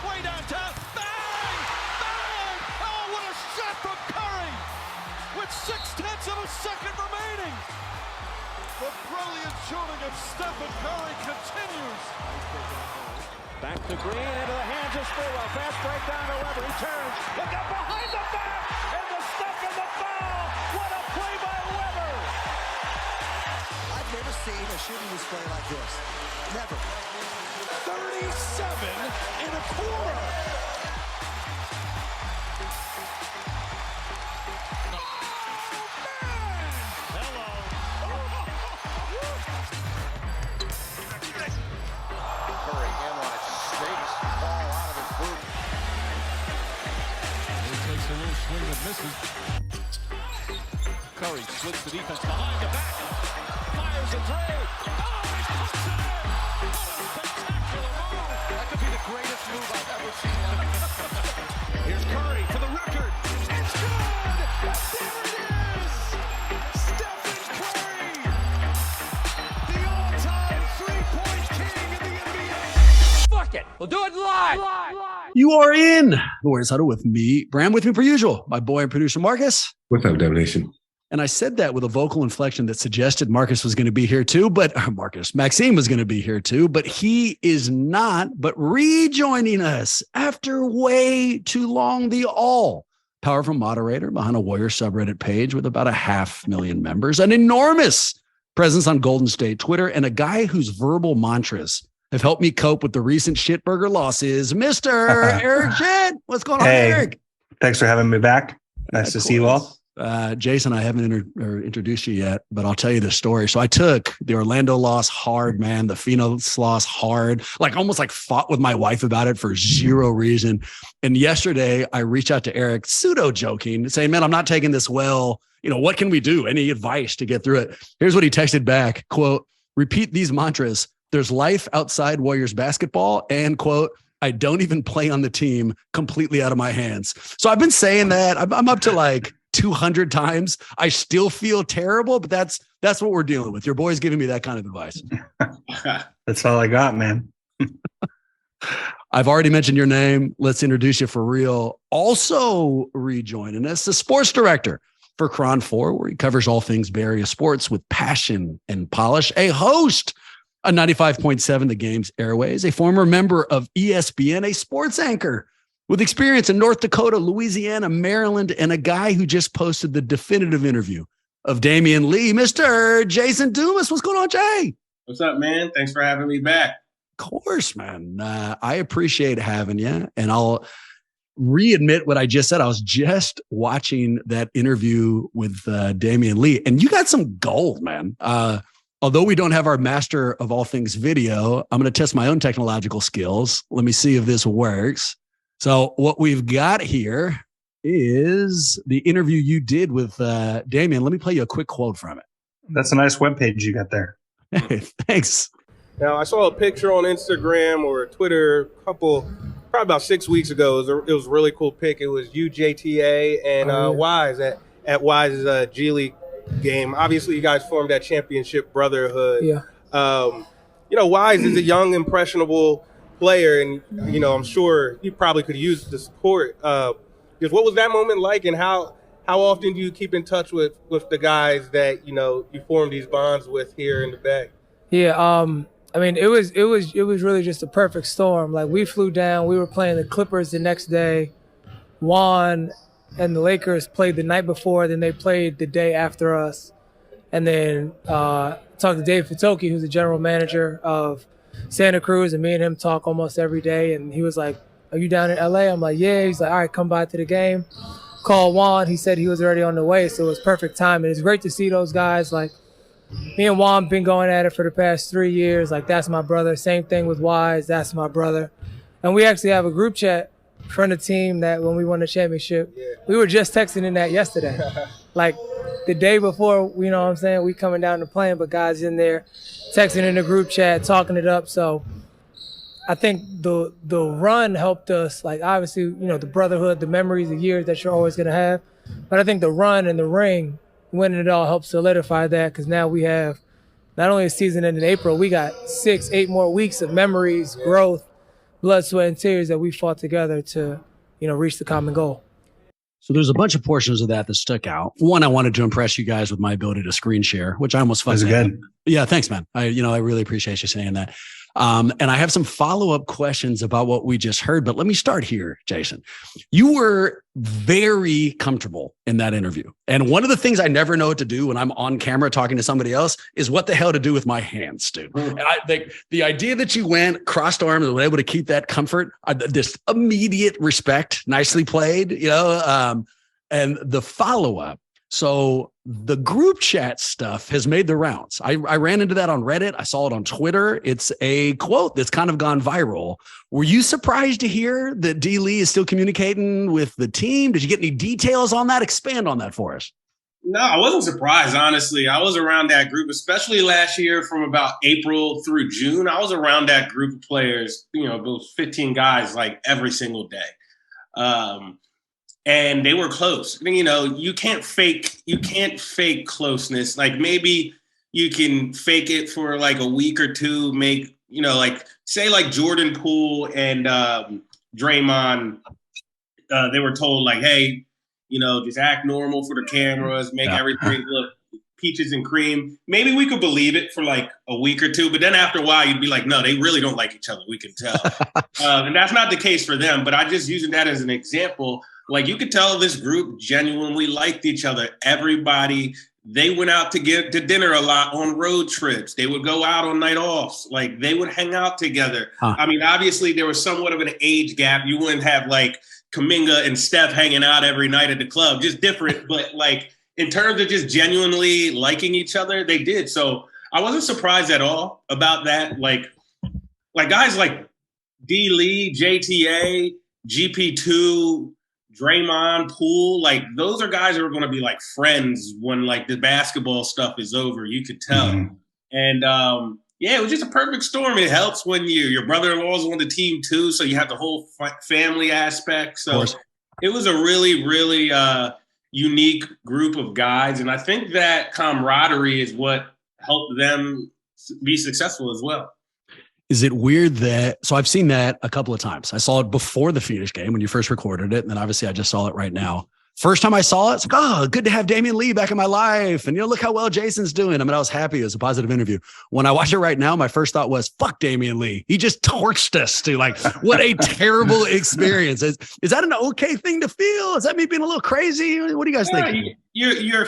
way downtown. Bang! Bang! Oh, what a shot from Curry! With 0.6 of a second remaining. The brilliant shooting of Stephen Curry continues. Back to Green, into the hands of Spurwell. Fast break down to Weber. He turns. Look up behind the back. And the step and the foul. What a play by Weber. I've never seen a shooting display like this. Never. 37 and a quarter. Curry splits the defense behind the back. Fires a three. Oh, he puts it in. What a spectacular move. That could be the greatest move I've ever seen. Here's Curry for the record. It's good. There it is. Stephen Curry. The all-time three-point king in the NBA. Fuck it. We'll do it live. You are in the Warriors Huddle with me, Bram, with me per usual, my boy and producer Marcus. What's up, Devonation? And I said that with a vocal inflection that suggested Marcus was going to be here too, but Maxime was going to be here too, but he is not, but rejoining us after way too long. The all powerful moderator behind a Warriors subreddit page with about 500,000 members, an enormous presence on Golden State Twitter, and a guy whose verbal mantras have helped me cope with the recent shitburger losses, Mr. Eric Jett. What's going on, Eric? Thanks for having me back. Nice to see you all. Jason, I haven't introduced you yet, but I'll tell you the story. So I took the Orlando loss hard, man, the Phoenix loss hard, almost fought with my wife about it for zero reason. And yesterday I reached out to Eric, pseudo joking, saying, man, I'm not taking this well. What can we do? Any advice to get through it? Here's what he texted back, quote, repeat these mantras. There's life outside Warriors basketball, and quote, I don't even play on the team, completely out of my hands. So I've been saying that. I'm up to 200 times. I still feel terrible, but that's what we're dealing with. Your boy's giving me that kind of advice. That's all I got, man. I've already mentioned your name. Let's introduce you for real. Also rejoining us, the sports director for Cron 4, where he covers all things Bay Area sports with passion and polish. A host on 95.7 The Game's Airways, a former member of ESPN, a sports anchor with experience in North Dakota, Louisiana, Maryland, and a guy who just posted the definitive interview of Damian Lee, Mr. Jason Dumas. What's going on, Jay? What's up, man? Thanks for having me back. Of course, man. I appreciate having you, and I'll readmit what I just said. I was just watching that interview with Damian Lee, and you got some gold, man. Although we don't have our master of all things video, I'm going to test my own technological skills. Let me see if this works. So what we've got here is the interview you did with Damian. Let me play you a quick quote from it. That's a nice webpage you got there. Hey, thanks. Now, I saw a picture on Instagram or Twitter probably about 6 weeks ago. It was a really cool pic. It was you, JTA, and Wise at Wise's G League game. Obviously, you guys formed that championship brotherhood. Yeah. Wise is a young, impressionable player, and I'm sure you probably could use the support. Just what was that moment like, and how often do you keep in touch with the guys that you form these bonds with here in the Bay? Yeah. It was really just a perfect storm. We flew down. We were playing the Clippers the next day. Juan and the Lakers played the night before. Then they played the day after us. And then talked to Dave Fitoki, who's the general manager of Santa Cruz, and me and him talk almost every day. And he was like, are you down in LA? I'm like, yeah. He's like, all right, come by to the game. Called Juan. He said he was already on the way, so it was perfect time. And it's great to see those guys. Me and Juan been going at it for the past 3 years. That's my brother. Same thing with Wise. That's my brother. And we actually have a group chat from the team that when we won the championship, we were just texting in that yesterday. The day before, we coming down to playing, but guys in there texting in the group chat, talking it up. So I think the run helped us. Obviously, the brotherhood, the memories, the years that you're always going to have. But I think the run and the ring, winning it all helps solidify that, because now we have not only a season in April, we got 6-8 more weeks of memories, growth, blood, sweat, and tears that we fought together to, reach the common goal. So there's a bunch of portions of that stuck out. One, I wanted to impress you guys with my ability to screen share, which I almost fucked up. Good. Yeah, thanks, man. I really appreciate you saying that. And I have some follow-up questions about what we just heard, but let me start here, Jason. You were very comfortable in that interview. And one of the things I never know what to do when I'm on camera talking to somebody else is what the hell to do with my hands, dude. And I think the idea that you went crossed arms and were able to keep that comfort, this immediate respect, nicely played, and the follow-up. So the group chat stuff has made the rounds. I ran into that on Reddit. I saw it on Twitter. It's a quote that's kind of gone viral. Were you surprised to hear that D. Lee is still communicating with the team? Did you get any details on that? Expand on that for us. No, I wasn't surprised, honestly. I was around that group, especially last year from about April through June. I was around that group of players, those 15 guys, like every single day. And they were close. You can't fake closeness. Like maybe you can fake it for like a week or two, say like Jordan Poole and Draymond, they were told like, hey, just act normal for the cameras, make everything look peaches and cream. Maybe we could believe it for like a week or two, but then after a while you'd be like, no, they really don't like each other. We can tell. And that's not the case for them, but I just using that as an example. Like you could tell this group genuinely liked each other. Everybody, they went out to get to dinner a lot on road trips. They would go out on night offs. Like they would hang out together. I mean, obviously there was somewhat of an age gap. You wouldn't have like Kuminga and Steph hanging out every night at the club, just different. But like in terms of just genuinely liking each other, they did. So I wasn't surprised at all about that. Like guys like D. Lee, JTA, GP2, Draymond, Poole, like those are guys that are going to be like friends when like the basketball stuff is over. You could tell. Mm-hmm. And it was just a perfect storm. It helps when your brother-in-law is on the team too, so you have the whole family aspect. So it was a really, really unique group of guys, and I think that camaraderie is what helped them be successful as well. Is it weird that, so I've seen that a couple of times. I saw it before the Phoenix game when you first recorded it. And then obviously I just saw it right now. First time I saw it, it's like, oh, good to have Damian Lee back in my life. And look how well Jason's doing. I mean, I was happy. It was a positive interview. When I watch it right now, my first thought was, fuck Damian Lee. He just torched us to like, what a terrible experience. Is that an okay thing to feel? Is that me being a little crazy? What do you guys think? You're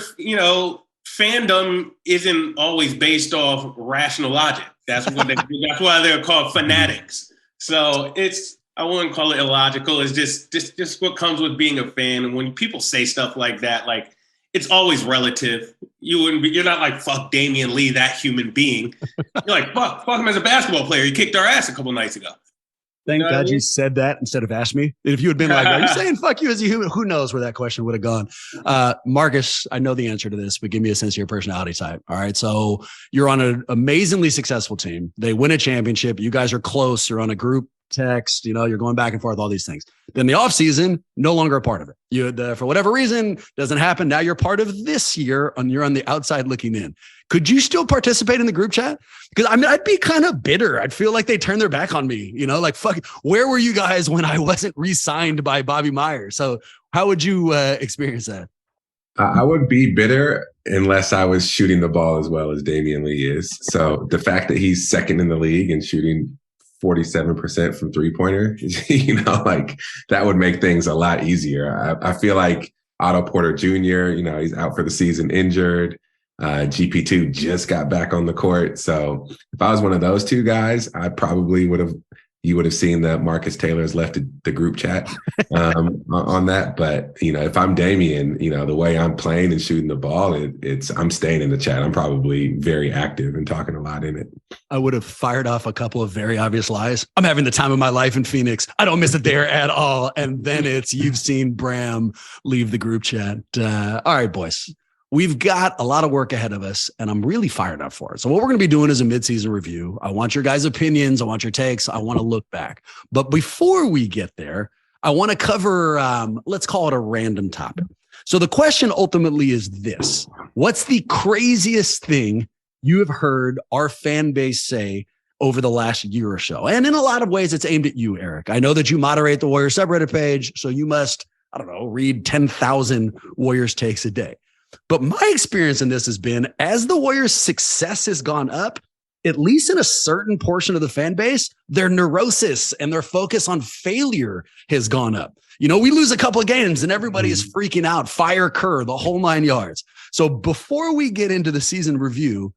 fandom isn't always based off rational logic. That's why they're called fanatics. So I wouldn't call it illogical. It's just what comes with being a fan. And when people say stuff like that, like it's always relative. You're not like, fuck Damian Lee, that human being. You're like, fuck him as a basketball player. He kicked our ass a couple nights ago. Thank God you said that instead of asked me. If you had been like, are you saying fuck you as a human? Who knows where that question would have gone? Marcus, I know the answer to this, but give me a sense of your personality type. All right. So you're on an amazingly successful team. They win a championship. You guys are close. You're on a group text, you're going back and forth, all these things. Then the off season, no longer a part of it. For whatever reason, doesn't happen. Now you're part of this year and you're on the outside looking in. Could you still participate in the group chat? Because I mean, I'd be kind of bitter. I'd feel like they turned their back on me, like, fuck, where were you guys when I wasn't re-signed by Bobby Myers? So how would you experience that? I would be bitter unless I was shooting the ball as well as Damian Lee is. So the fact that he's second in the league and shooting 47% from three-pointer, like that would make things a lot easier. I feel like Otto Porter Jr., he's out for the season injured. GP2 just got back on the court. So if I was one of those two guys, I probably you would have seen that Marcus Taylor has left the group chat on that. But, if I'm Damian, the way I'm playing and shooting the ball, I'm staying in the chat. I'm probably very active and talking a lot in it. I would have fired off a couple of very obvious lies. I'm having the time of my life in Phoenix. I don't miss it there at all. And then you've seen Bram leave the group chat. All right, boys. We've got a lot of work ahead of us, and I'm really fired up for it. So what we're going to be doing is a midseason review. I want your guys' opinions. I want your takes. I want to look back. But before we get there, I want to cover, let's call it a random topic. So the question ultimately is this. What's the craziest thing you have heard our fan base say over the last year or so. And in a lot of ways, it's aimed at you, Eric. I know that you moderate the Warriors subreddit page, so you must, I don't know, read 10,000 Warriors takes a day. But my experience in this has been, as the Warriors' success has gone up, at least in a certain portion of the fan base, their neurosis and their focus on failure has gone up. You know, we lose a couple of games and everybody is freaking out, fire Kerr, the whole 9 yards. So before we get into the season review,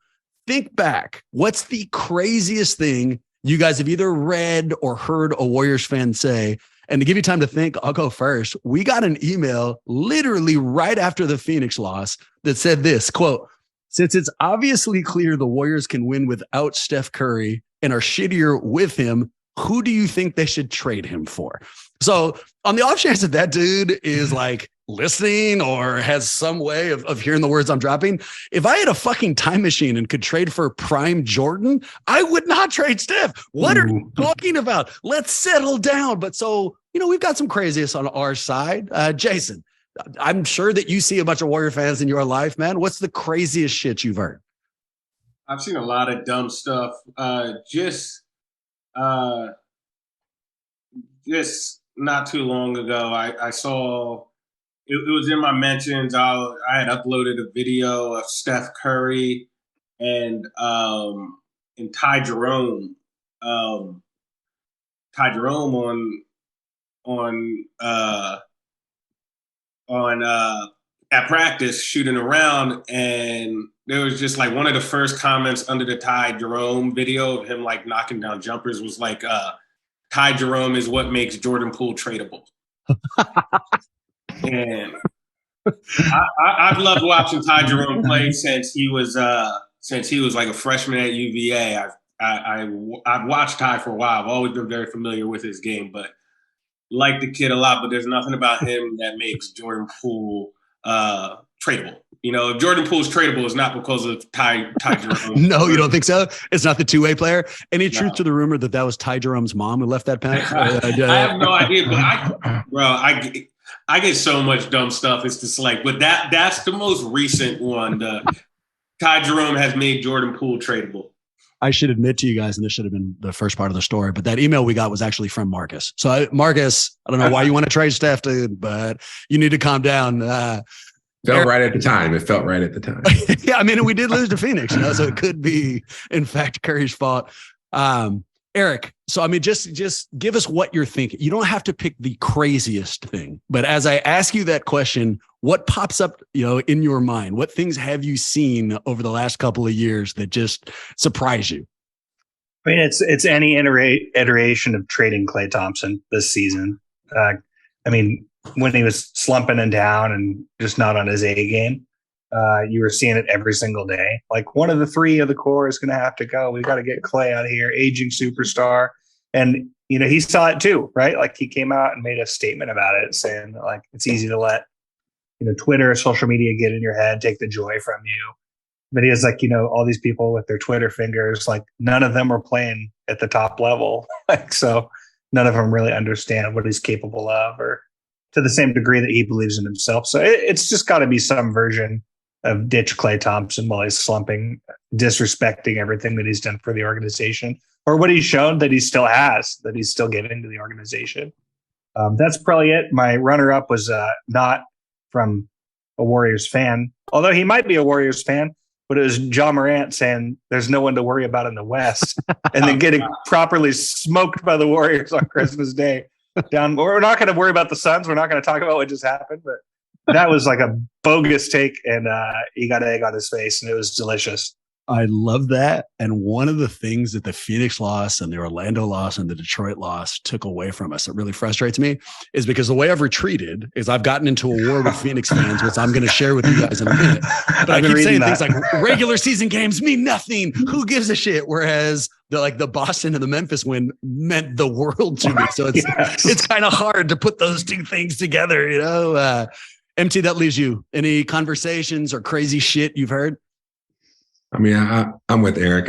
think back. What's the craziest thing you guys have either read or heard a Warriors fan say? And to give you time to think, I'll go first. We got an email literally right after the Phoenix loss that said this, quote, "Since it's obviously clear the Warriors can win without Steph Curry and are shittier with him, who do you think they should trade him for?" So on the off chance that that dude is like listening or has some way of hearing the words I'm dropping, if I had a fucking time machine and could trade for prime Jordan, I would not trade Steph. What are you talking about? Let's settle down. But so, you know, we've got some craziest on our side. Jason, I'm sure that you see a bunch of Warrior fans in your life, man. What's the craziest shit you've heard? I've seen a lot of dumb stuff. Just not too long ago, I saw it was in my mentions. I had uploaded a video of Steph Curry and Ty Jerome. Ty Jerome at practice shooting around, and there was just like one of the first comments under the Ty Jerome video of him like knocking down jumpers was like, Ty Jerome is what makes Jordan Poole tradable. And I've loved watching Ty Jerome play since he was like a freshman at UVA. I've watched Ty for a while. I've always been very familiar with his game, but like the kid a lot. But there's nothing about him that makes Jordan Poole tradable. You know, if Jordan Poole's tradable, it's not because of Ty Jerome. No, you don't think so? It's not the two-way player? Any truth to the rumor that was Ty Jerome's mom who left that pack? I have no idea, but I get so much dumb stuff. It's just like, but that's the most recent one. Ty Jerome has made Jordan Poole tradable. I should admit to you guys, and this should have been the first part of the story, but that email we got was actually from Marcus. So Marcus, I don't know why you want to trade Steph, dude, but you need to calm down. Felt right at the time. It felt right at the time. Yeah, I mean, we did lose to Phoenix, you know, so it could be, in fact, Curry's fault. Eric, so I mean, just give us what you're thinking. You don't have to pick the craziest thing, but as I ask you that question, what pops up, you know, in your mind? What things have you seen over the last couple of years that just surprise you? I mean, it's any iteration of trading Klay Thompson this season. I mean, when he was slumping and down and just not on his A game, you were seeing it every single day. Like, one of the three of the core is going to have to go. We got to get Klay out of here, aging superstar. And, you know, he saw it too, right? Like, he came out and made a statement about it, saying that, like, it's easy to let, you know, Twitter, social media get in your head, take the joy from you. But he was like, you know, all these people with their Twitter fingers, like, none of them are playing at the top level. Like, so none of them really understand what he's capable of, or to the same degree that he believes in himself. So it's just got to be some version of ditch Klay Thompson while he's slumping, disrespecting everything that he's done for the organization, or what he's shown that he still has, that he's still giving to the organization. That's probably it. My runner-up was not from a Warriors fan, although he might be a Warriors fan, but it was John Morant saying there's no one to worry about in the West, and then getting properly smoked by the Warriors on Christmas Day. We're not going to worry about the Suns. We're not going to talk about what just happened, but that was like a bogus take, and he got egg on his face, and it was delicious. I love that. And one of the things that the Phoenix loss and the Orlando loss and the Detroit loss took away from us, it really frustrates me, is because the way I've retreated is I've gotten into a war with Phoenix fans, which I'm going to share with you guys in a minute. But I keep saying things like regular season games mean nothing. Who gives a shit? Whereas the Boston and the Memphis win meant the world to me. So it's kind of hard to put those two things together, you know? MT, that leaves you. Any conversations or crazy shit you've heard? I mean, I'm with Eric.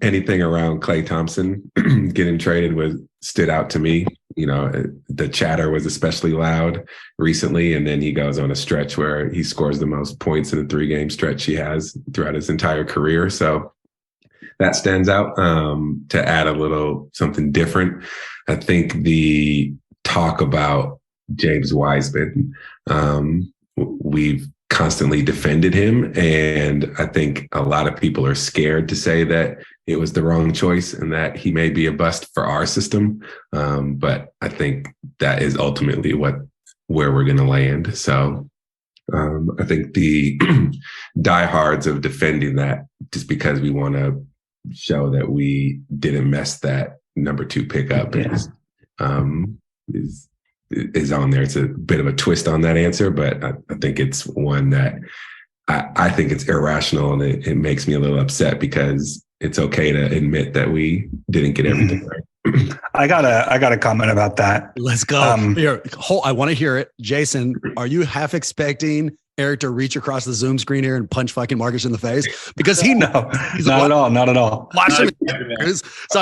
Anything around Klay Thompson getting traded stood out to me. You know, the chatter was especially loud recently, and then he goes on a stretch where he scores the most points in a 3-game stretch he has throughout his entire career. So that stands out. To add a little something different, I think the talk about James Wiseman, we've constantly defended him, and I think a lot of people are scared to say that it was the wrong choice and that he may be a bust for our system. But I think that is ultimately where we're going to land. So I think the diehards of defending that just because we want to show that we didn't mess that number 2 pick up is on there. It's a bit of a twist on that answer, but I think it's one that I think it's irrational, and it makes me a little upset because it's okay to admit that we didn't get everything right. I got a comment about that. Let's go. Here, I want to hear it. Jason, are you half expecting Eric to reach across the Zoom screen here and punch fucking Marcus in the face? Because he knows. Not at all. Watch him. So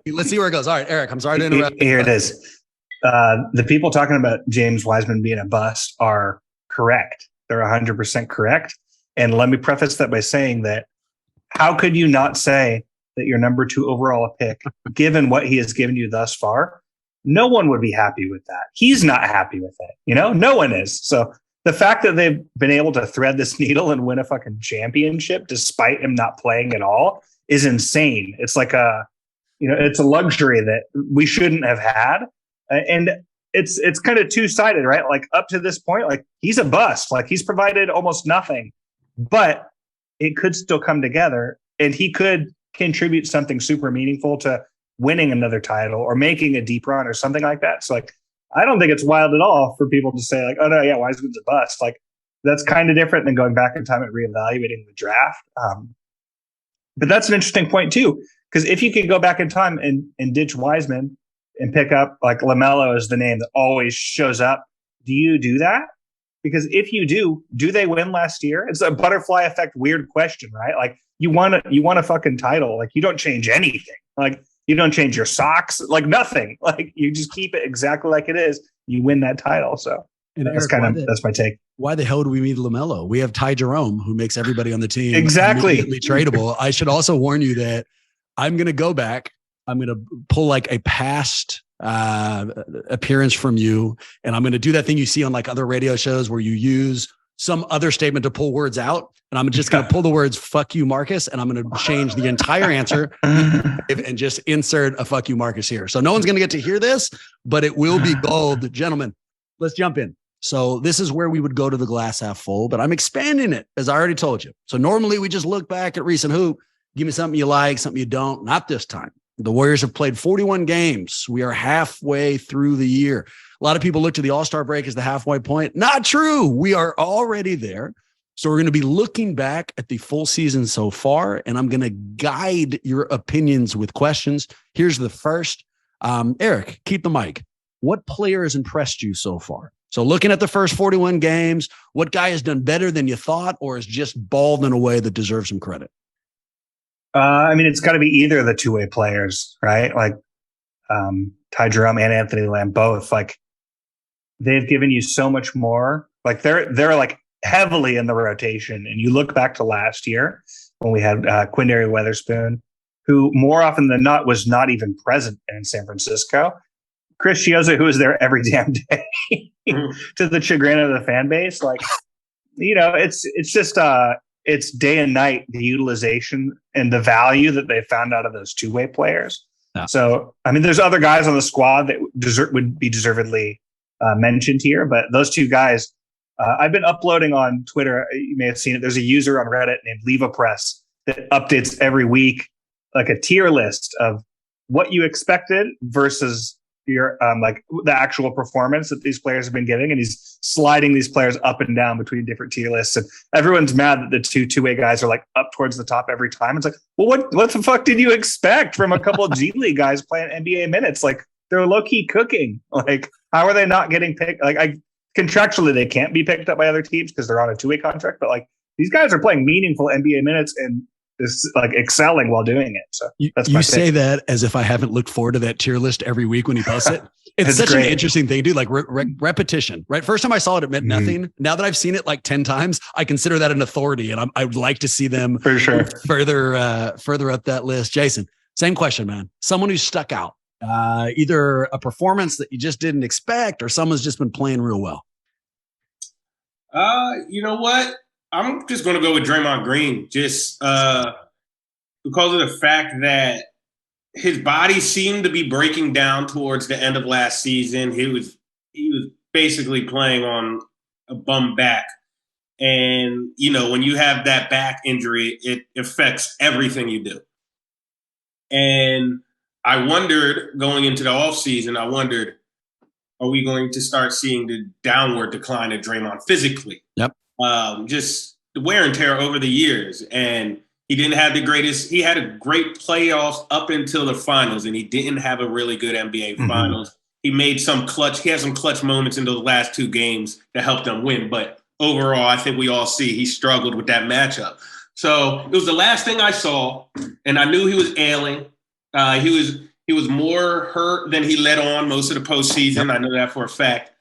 let's see where it goes. All right, Eric, I'm sorry to interrupt. Here it is. The people talking about James Wiseman being a bust are correct. They're 100% correct. And let me preface that by saying that how could you not say that your number 2 overall pick, given what he has given you thus far, no one would be happy with that. He's not happy with it. No one is. So the fact that they've been able to thread this needle and win a fucking championship despite him not playing at all is insane. It's like it's a luxury that we shouldn't have had. And it's kind of two-sided, right? Like up to this point, like he's a bust, like he's provided almost nothing, but it could still come together and he could contribute something super meaningful to winning another title or making a deep run or something like that. So like, I don't think it's wild at all for people to say like, oh no, yeah, Wiseman's a bust. Like that's kind of different than going back in time and reevaluating the draft. But that's an interesting point too, because if you could go back in time and ditch Wiseman and pick up like LaMelo is the name that always shows up, do you do that? Because if you do they win last year? It's a butterfly effect, weird question, right? Like you want a fucking title. Like you don't change anything. Like you don't change your socks, like nothing. Like you just keep it exactly like it is. You win that title. So that's my take. Why the hell do we need LaMelo? We have Ty Jerome, who makes everybody on the team exactly immediately tradable. I should also warn you that I'm going to go back. I'm going to pull like a past appearance from you. And I'm going to do that thing you see on like other radio shows where you use some other statement to pull words out. And I'm just going to pull the words, fuck you, Marcus. And I'm going to change the entire answer and just insert a fuck you, Marcus here. So no one's going to get to hear this, but it will be gold. Gentlemen, let's jump in. So this is where we would go to the glass half full, but I'm expanding it, as I already told you. So normally we just look back at recent hoop, give me something you like, something you don't. Not this time. The Warriors have played 41 games. We are halfway through the year. A lot of people look to the All-Star break as the halfway point. Not true. We are already there. So we're going to be looking back at the full season so far, and I'm going to guide your opinions with questions. Here's the first. Eric, keep the mic. What player has impressed you so far? So looking at the first 41 games, what guy has done better than you thought or is just balled in a way that deserves some credit? I mean, it's got to be either of the two-way players, right? Like Ty Jerome and Anthony Lamb both. Like they've given you so much more. Like they're like heavily in the rotation. And you look back to last year when we had Quindary Weatherspoon, who more often than not was not even present in San Francisco. Chris Chiozza, who was there every damn day, to the chagrin of the fan base. Like, it's just it's day and night, the utilization and the value that they found out of those two-way players. Yeah. So, I mean, there's other guys on the squad that would be deservedly mentioned here, but those two guys, I've been uploading on Twitter. You may have seen it. There's a user on Reddit named Leva Press that updates every week, like a tier list of what you expected versus your like the actual performance that these players have been giving, and he's sliding these players up and down between different tier lists, and everyone's mad that the two-way guys are like up towards the top every time. It's like, well, what the fuck did you expect from a couple of G League guys playing NBA minutes? Like they're low-key cooking. Like how are they not getting picked? Like contractually they can't be picked up by other teams because they're on a two-way contract, but like these guys are playing meaningful NBA minutes and is like excelling while doing it. So that's you say that as if I haven't looked forward to that tier list every week when he posts it. It's such great. an interesting thing, dude. Like repetition, right? First time I saw it, it meant nothing. Now that I've seen it like 10 times, I consider that an authority, and I would like to see them For sure. further up that list. Jason, same question, man. Someone who stuck out, either a performance that you just didn't expect, or someone's just been playing real well. You know what? I'm just going to go with Draymond Green, just because of the fact that his body seemed to be breaking down towards the end of last season. He was basically playing on a bum back. And, you know, when you have that back injury, it affects everything you do. And I wondered going into the offseason, are we going to start seeing the downward decline of Draymond physically? Yep. Just the wear and tear over the years. And he didn't have the greatest. He had a great playoffs up until the finals, and he didn't have a really good NBA finals. He had some clutch moments in those last two games that helped them win. But overall, I think we all see he struggled with that matchup. So it was the last thing I saw, and I knew he was ailing. He was more hurt than he let on most of the postseason. I know that for a fact.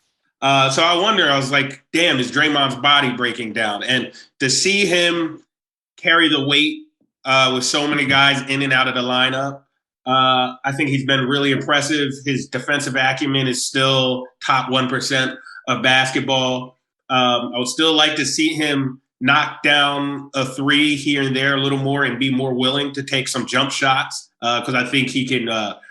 So I was like, damn, is Draymond's body breaking down? And to see him carry the weight with so many guys in and out of the lineup, I think he's been really impressive. His defensive acumen is still top 1% of basketball. I would still like to see him knock down a three here and there a little more and be more willing to take some jump shots because I think he can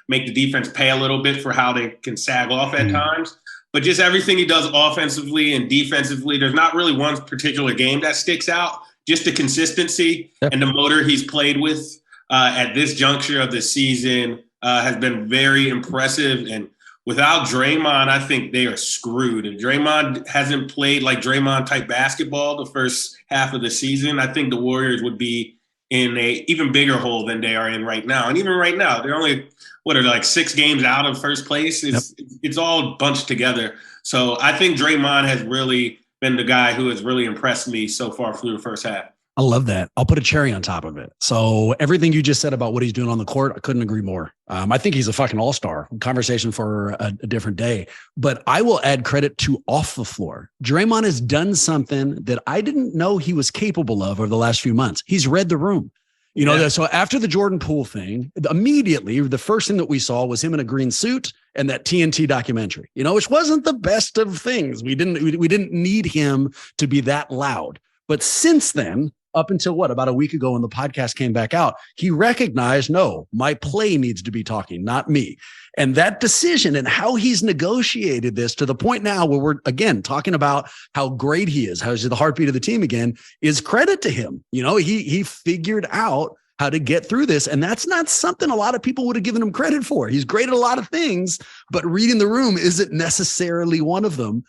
make the defense pay a little bit for how they can sag off at times. But just everything he does offensively and defensively, there's not really one particular game that sticks out. Just the consistency and the motor he's played with at this juncture of the season has been very impressive. And without Draymond, I think they are screwed. If Draymond hasn't played like Draymond-type basketball the first half of the season, I think the Warriors would be in a even bigger hole than they are in right now. And even right now, they're only, like 6 games out of first place? It's all bunched together. So I think Draymond has really been the guy who has really impressed me so far through the first half. I love that. I'll put a cherry on top of it. So everything you just said about what he's doing on the court, I couldn't agree more. I think he's a fucking all-star. Conversation for a different day. But I will add credit to off the floor. Draymond has done something that I didn't know he was capable of over the last few months. He's read the room. You know, so after the Jordan Poole thing, immediately the first thing that we saw was him in a green suit and that TNT documentary, you know, which wasn't the best of things. We didn't need him to be that loud. But since then, up until about a week ago when the podcast came back out, he recognized, no, my play needs to be talking, not me. And that decision and how he's negotiated this to the point now where we're, again, talking about how great he is, how he's the heartbeat of the team again, is credit to him. You know, he figured out how to get through this. And that's not something a lot of people would have given him credit for. He's great at a lot of things, but reading the room isn't necessarily one of them.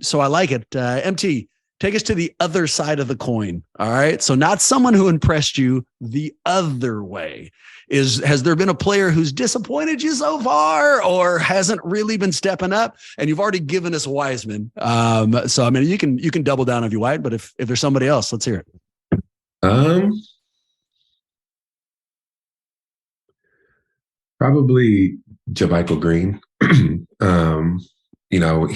So I like it. MT, take us to the other side of the coin. All right. So not someone who impressed you the other way. Has there been a player who's disappointed you so far or hasn't really been stepping up? And you've already given us Wiseman. So, I mean, you can double down if you want, but if there's somebody else, let's hear it. Probably JaMychal Green. You know,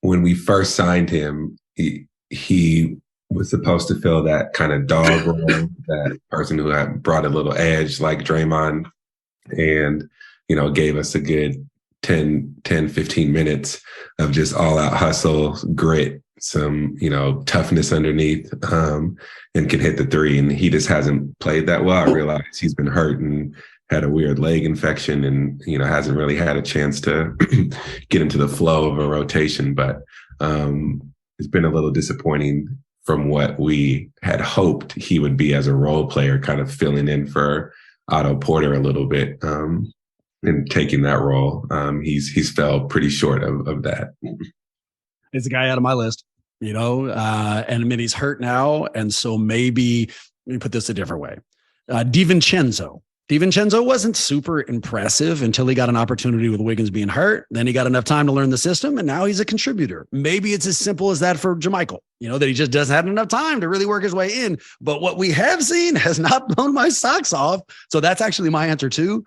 when we first signed him, he was supposed to fill that kind of dog role, that person who had brought a little edge like Draymond and, you know, gave us a good 10, 15 minutes of just all out hustle, grit, some, you know, toughness underneath, and can hit the three. And he just hasn't played that well. I realize he's been hurt and had a weird leg infection and, you know, hasn't really had a chance to get into the flow of a rotation. But it's been a little disappointing from what we had hoped he would be as a role player, kind of filling in for Otto Porter a little bit and taking that role. He's fell pretty short of that. It's a guy out of my list, you know, and I mean, he's hurt now. And so maybe, let me put this a different way. DiVincenzo wasn't super impressive until he got an opportunity with Wiggins being hurt. Then he got enough time to learn the system, and now he's a contributor. Maybe it's as simple as that for JaMychal, you know, that he just doesn't have enough time to really work his way in. But what we have seen has not blown my socks off. So that's actually my answer too.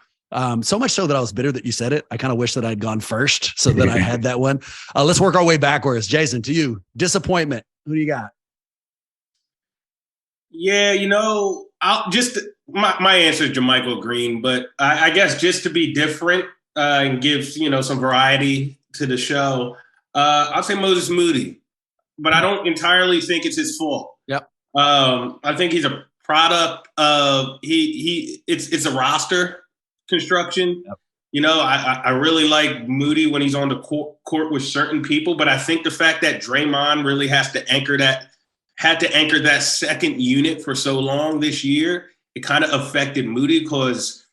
So much so that I was bitter that you said it. I kind of wish that I'd gone first so that I had that one. Let's work our way backwards. Jason, to you, disappointment. Who do you got? Yeah, I'll just my answer is JaMychal Green, but I guess just to be different and give some variety to the show, I'll say Moses Moody, but I don't entirely think it's his fault. Yep. I think he's a product of it's a roster construction. Yep. I really like Moody when he's on the court with certain people, but I think the fact that Draymond really had to anchor that second unit for so long this year, it kind of affected Moody because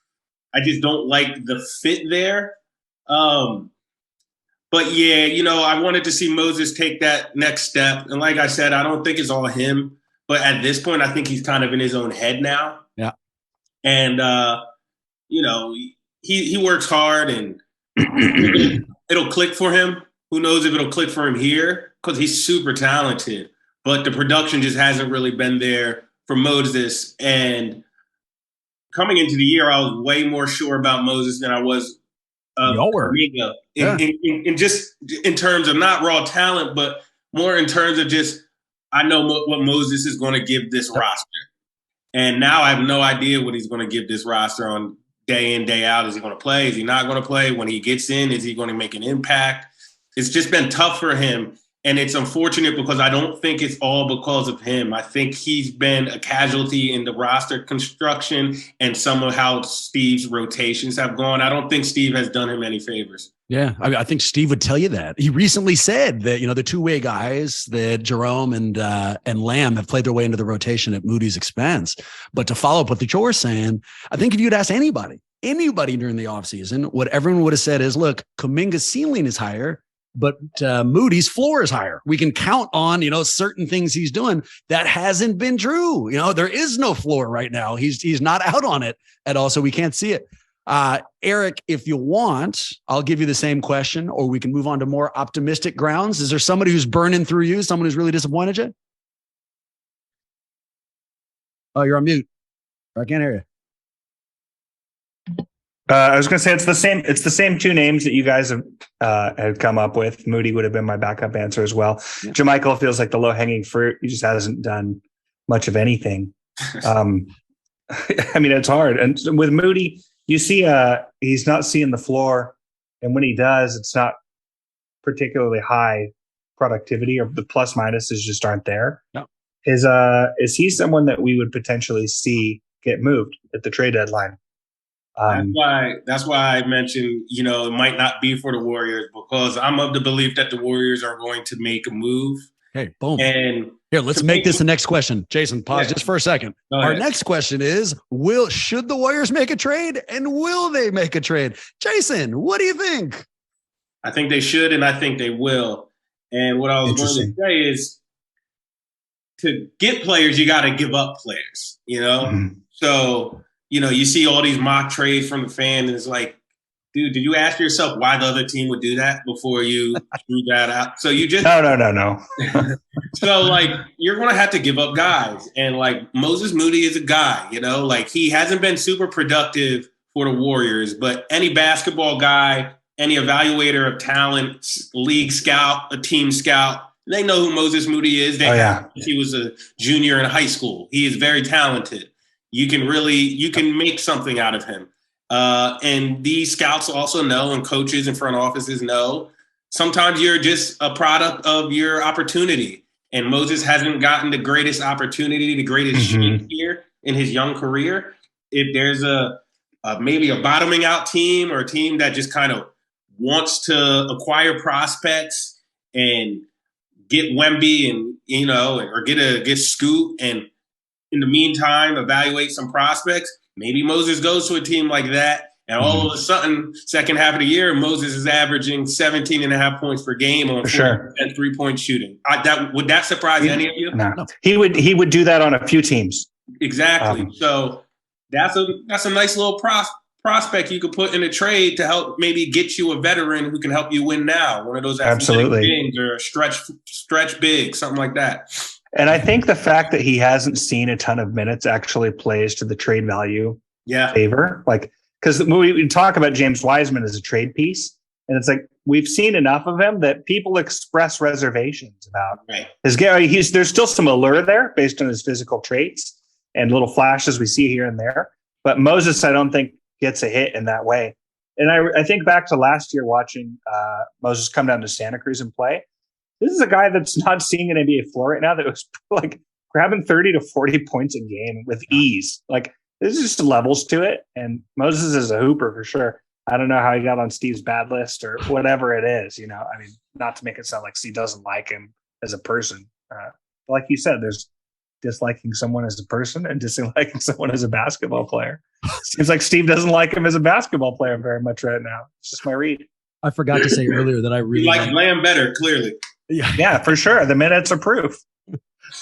I just don't like the fit there. But yeah, I wanted to see Moses take that next step. And like I said, I don't think it's all him, but at this point, I think he's kind of in his own head now. Yeah. And, he works hard and it'll click for him. Who knows if it'll click for him here because he's super talented. But the production just hasn't really been there for Moses. And coming into the year, I was way more sure about Moses than I was Kuminga. In just in terms of not raw talent, but more in terms of just I know what Moses is going to give this roster. And now I have no idea what he's going to give this roster on day in, day out. Is he going to play? Is he not going to play? When he gets in, is he going to make an impact? It's just been tough for him. And it's unfortunate because I don't think it's all because of him. I think he's been a casualty in the roster construction and some of how Steve's rotations have gone. I don't think Steve has done him any favors. Yeah, I think Steve would tell you that. He recently said that, the two-way guys, that Jerome and Lamb have played their way into the rotation at Moody's expense. But to follow up what you're saying, I think if you'd ask anybody during the offseason, what everyone would have said is, look, Kuminga's ceiling is higher, but Moody's floor is higher. We can count on, certain things he's doing. That hasn't been true. There is no floor right now. He's not out on it at all, so we can't see it. Eric, if you want, I'll give you the same question, or we can move on to more optimistic grounds. Is there somebody who's burning through you? Someone who's really disappointed you? Oh, you're on mute. I can't hear you. I was going to say it's the same. It's the same two names that you guys have had come up with. Moody would have been my backup answer as well. Yeah. JaMychal feels like the low hanging fruit. He just hasn't done much of anything. It's hard. And with Moody, you see, he's not seeing the floor, and when he does, it's not particularly high productivity, or the plus minuses just aren't there. No. Is he someone that we would potentially see get moved at the trade deadline? That's why I mentioned, it might not be for the Warriors, because I'm of the belief that the Warriors are going to make a move. Hey, boom. And here, let's make this the next question. Jason, pause just for a second. Our next question is, should the Warriors make a trade, and will they make a trade? Jason, what do you think? I think they should, and I think they will. And what I was going to say is, to get players, you got to give up players, Mm-hmm. So, you see all these mock trades from the fan, and it's like, dude, did you ask yourself why the other team would do that before you threw that out? So you just no. So you're going to have to give up guys, and Moses Moody is a guy, he hasn't been super productive for the Warriors, but any basketball guy, any evaluator of talent, league scout, a team scout, they know who Moses Moody is. He was a junior in high school. He is very talented. You can make something out of him. And these scouts also know, and coaches and front offices know, sometimes you're just a product of your opportunity. And Moses hasn't gotten the greatest opportunity, the greatest shape here in his young career. If there's maybe a bottoming out team, or a team that just kind of wants to acquire prospects and get Wemby and, or get Scoot, and in the meantime, evaluate some prospects. Maybe Moses goes to a team like that, and all of a sudden, second half of the year, Moses is averaging 17.5 points per game on 4% 3-point shooting. Would that surprise any of you? No. He would do that on a few teams. Exactly. So that's a nice little prospect you could put in a trade to help maybe get you a veteran who can help you win now. One of those athletic bigs, or stretch big, something like that. And I think the fact that he hasn't seen a ton of minutes actually plays to the trade value favor. because we talk about James Wiseman as a trade piece, and it's like we've seen enough of him that people express reservations about his game. There's still some allure there based on his physical traits and little flashes we see here and there. But Moses, I don't think gets a hit in that way. And I think back to last year watching Moses come down to Santa Cruz and play. This is a guy that's not seeing an NBA floor right now that was like grabbing 30 to 40 points a game with ease. Like there's just levels to it. And Moses is a hooper for sure. I don't know how he got on Steve's bad list or whatever it is. You know, I mean, not to make it sound like Steve doesn't like him as a person. Like you said, there's disliking someone as a person and disliking someone as a basketball player. Seems like Steve doesn't like him as a basketball player very much right now. It's just my read. I forgot to say earlier that I really like Lamb better, clearly. Yeah, for sure. The minutes are proof.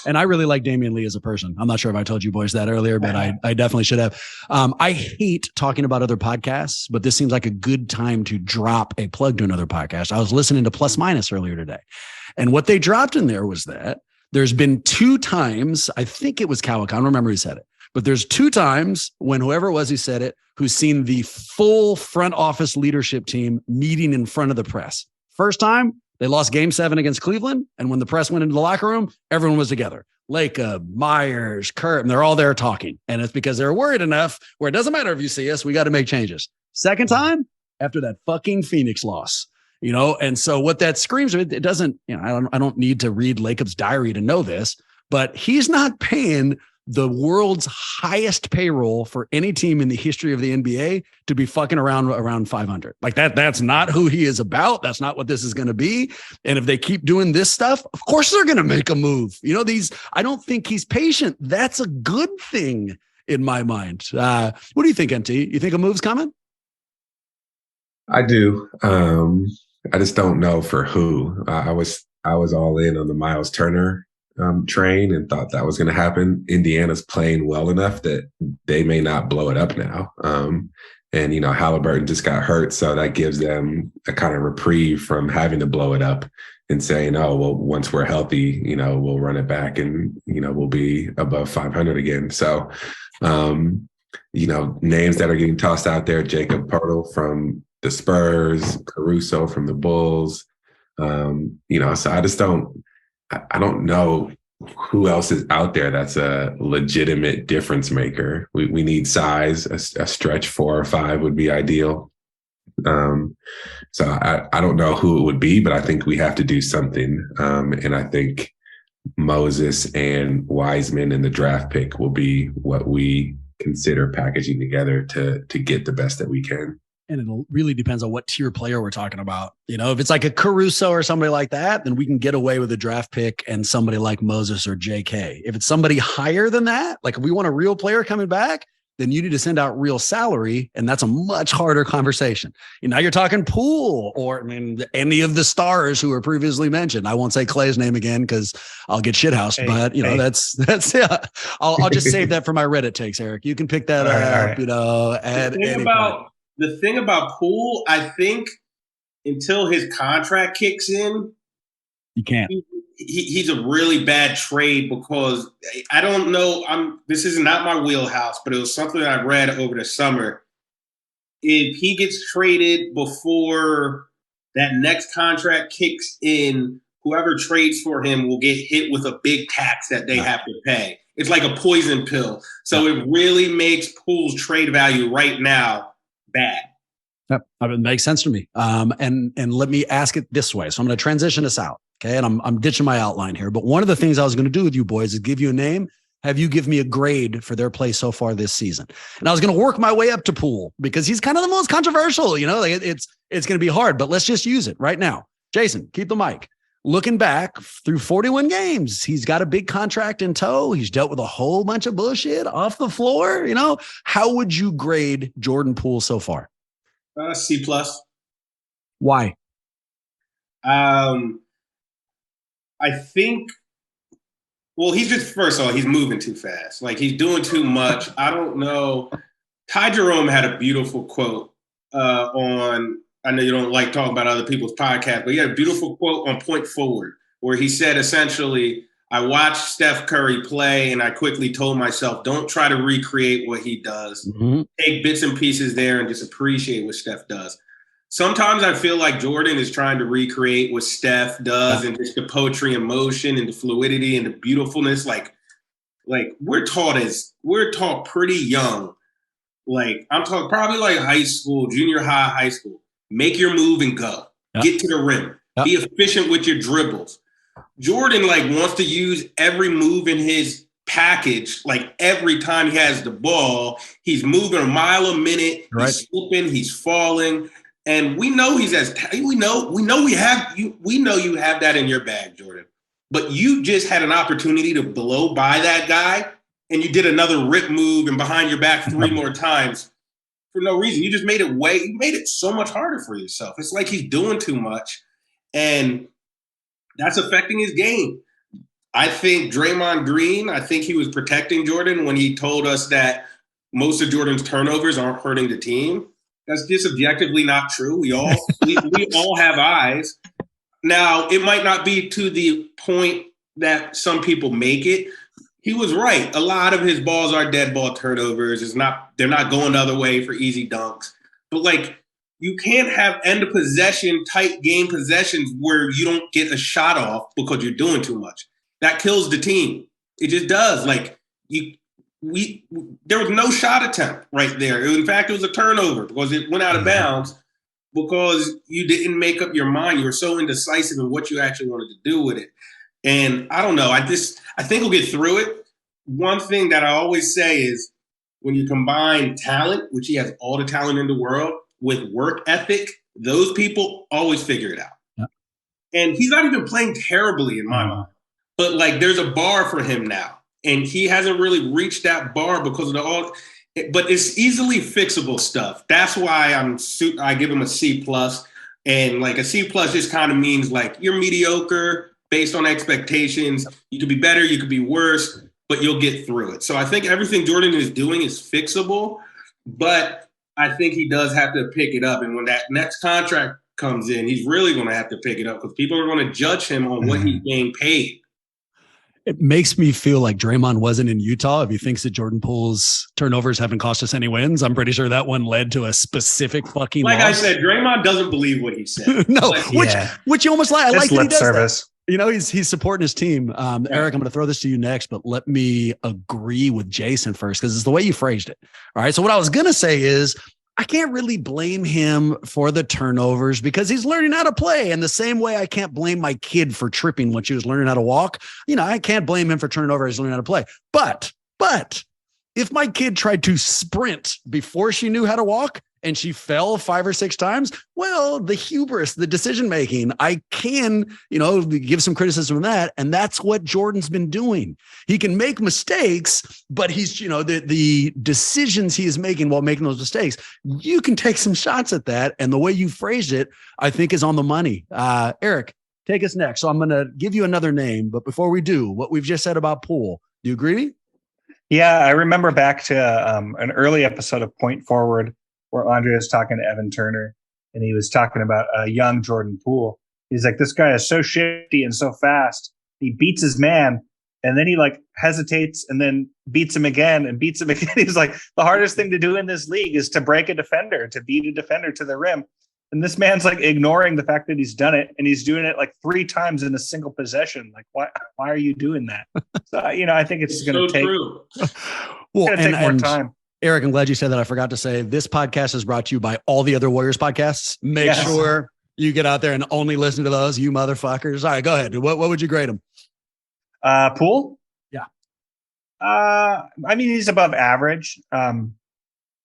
And I really like Damian Lee as a person. I'm not sure if I told you boys that earlier, but I definitely should have. I hate talking about other podcasts, but this seems like a good time to drop a plug to another podcast. I was listening to Plus Minus earlier today, and what they dropped in there was that there's been 2 times, I think it was Kawhi, I don't remember who said it, but there's 2 times when whoever it was who said it, who's seen the full front office leadership team meeting in front of the press. First time, they lost game 7 against Cleveland. And when the press went into the locker room, everyone was together. Lacob, Myers, Kurt, and they're all there talking. And it's because they're worried enough where it doesn't matter if you see us, we got to make changes. Second time, after that fucking Phoenix loss, you know? And so what that screams, it doesn't, you know, I don't need to read Lacob's diary to know this, but he's not paying the world's highest payroll for any team in the history of the NBA to be fucking around 500. Like that's not who he is about. That's not what this is going to be. And if they keep doing this stuff, of course they're going to make a move. You know, I don't think he's patient. That's a good thing in my mind. What do you think, MT? You think a move's coming? I do. I just don't know for who. I was all in on the Miles Turner train and thought that was going to happen. Indiana's playing well enough that they may not blow it up now. And, you know, Halliburton just got hurt. So that gives them a kind of reprieve from having to blow it up and saying, oh, well, once we're healthy, you know, we'll run it back and, you know, we'll be above 500 again. So, you know, names that are getting tossed out there, Jacob Poeltl from the Spurs, Caruso from the Bulls, you know, so I don't know who else is out there that's a legitimate difference maker. We need size. A stretch 4 or 5 would be ideal. So I don't know who it would be, but I think we have to do something. And I think Moses and Wiseman and the draft pick will be what we consider packaging together to get the best that we can. And it really depends on what tier player we're talking about. You know, if it's like a Caruso or somebody like that, then we can get away with a draft pick and somebody like Moses or JK. If it's somebody higher than that, like if we want a real player coming back, then you need to send out real salary. And that's a much harder conversation. You know, you're talking Poole or, I mean, any of the stars who were previously mentioned. I won't say Klay's name again because I'll get shithoused, but you know, that's yeah. I'll just save that for my Reddit takes, Eric. You can pick that up, you know, at any point. The thing about Poole, I think until his contract kicks in, you can't. He's a really bad trade because I don't know. This is not my wheelhouse, but it was something I read over the summer. If he gets traded before that next contract kicks in, whoever trades for him will get hit with a big tax that they have to pay. It's like a poison pill. So it really makes Poole's trade value right now bad. Yep, it makes sense to me. And let me ask it this way. So I'm going to transition us out. Okay. And I'm ditching my outline here. But one of the things I was going to do with you boys is give you a name, have you give me a grade for their play so far this season. And I was going to work my way up to Poole because he's kind of the most controversial, you know, like it's going to be hard, but let's just use it right now. Jason, keep the mic. Looking back through 41 games, he's got a big contract in tow. He's dealt with a whole bunch of bullshit off the floor. You know, how would you grade Jordan Poole so far? C+. Why? I think, well, he's just, first of all, he's moving too fast. Like he's doing too much. I don't know. Ty Jerome had a beautiful quote on, I know you don't like talking about other people's podcasts, but he had a beautiful quote on Point Forward where he said essentially, I watched Steph Curry play, and I quickly told myself, don't try to recreate what he does. Mm-hmm. Take bits and pieces there and just appreciate what Steph does. Sometimes I feel like Jordan is trying to recreate what Steph does and just the poetry and motion and the fluidity and the beautifulness. Like we're taught pretty young. Like I'm talking probably like high school, junior high school. Make your move and go. Yep. Get to the rim. Yep. Be efficient with your dribbles. Jordan wants to use every move in his package. Like every time he has the ball, he's moving a mile a minute. Right. He's slipping. He's falling. And we know we know you have that in your bag, Jordan. But you just had an opportunity to blow by that guy, and you did another rip move and behind your back 3 more times for no reason. You just made it so much harder for yourself. It's like he's doing too much, and that's affecting his game. I think Draymond Green, I think he was protecting Jordan when he told us that most of Jordan's turnovers aren't hurting the team. That's just objectively not true. We all have eyes. Now, it might not be to the point that some people make it. He was right. A lot of his balls are dead ball turnovers. They're not going the other way for easy dunks. But you can't have end of possession, tight game possessions where you don't get a shot off because you're doing too much. That kills the team. It just does. There was no shot attempt right there. In fact, it was a turnover because it went out of bounds because you didn't make up your mind. You were so indecisive in what you actually wanted to do with it. And I don't know. I think we'll get through it. One thing that I always say is when you combine talent, which he has all the talent in the world, with work ethic, those people always figure it out. Yeah. And he's not even playing terribly in my mind. But there's a bar for him now. And he hasn't really reached that bar because of but it's easily fixable stuff. That's why I give him a C+. And a C+ just kind of means you're mediocre based on expectations. You could be better, you could be worse, but you'll get through it. So I think everything Jordan is doing is fixable, but I think he does have to pick it up. And when that next contract comes in, he's really going to have to pick it up because people are going to judge him on what he's being paid. It makes me feel like Draymond wasn't in Utah. If he thinks that Jordan Poole's turnovers haven't cost us any wins, I'm pretty sure that one led to a specific fucking loss. I said, Draymond doesn't believe what he said. No, which you almost like. I like that he does service. That. He's supporting his team. Eric, I'm going to throw this to you next, but let me agree with Jason first because it's the way you phrased it. All right. So what I was going to say is I can't really blame him for the turnovers because he's learning how to play. And the same way I can't blame my kid for tripping when she was learning how to walk. I can't blame him for turning over as learning how to play. But if my kid tried to sprint before she knew how to walk and she fell 5 or 6 times, well, the hubris, the decision-making, I can, give some criticism of that. And that's what Jordan's been doing. He can make mistakes, but he's, the decisions he is making while making those mistakes, you can take some shots at that. And the way you phrased it, I think is on the money. Eric, take us next. So I'm going to give you another name, but before we do, what we've just said about Poole, do you agree? Yeah, I remember back to an early episode of Point Forward where Andre was talking to Evan Turner and he was talking about a young Jordan Poole. He's like, this guy is so shifty and so fast. He beats his man and then he hesitates and then beats him again and beats him again. He's like, the hardest thing to do in this league is to break a defender, to beat a defender to the rim. And this man's ignoring the fact that he's done it and he's doing it 3 times in a single possession. Why are you doing that? So, I think it's going to take, more time. Eric, I'm glad you said that. I forgot to say this podcast is brought to you by all the other Warriors podcasts. Make sure you get out there and only listen to those, you motherfuckers. All right, go ahead. What would you grade him? Poole? Yeah. He's above average.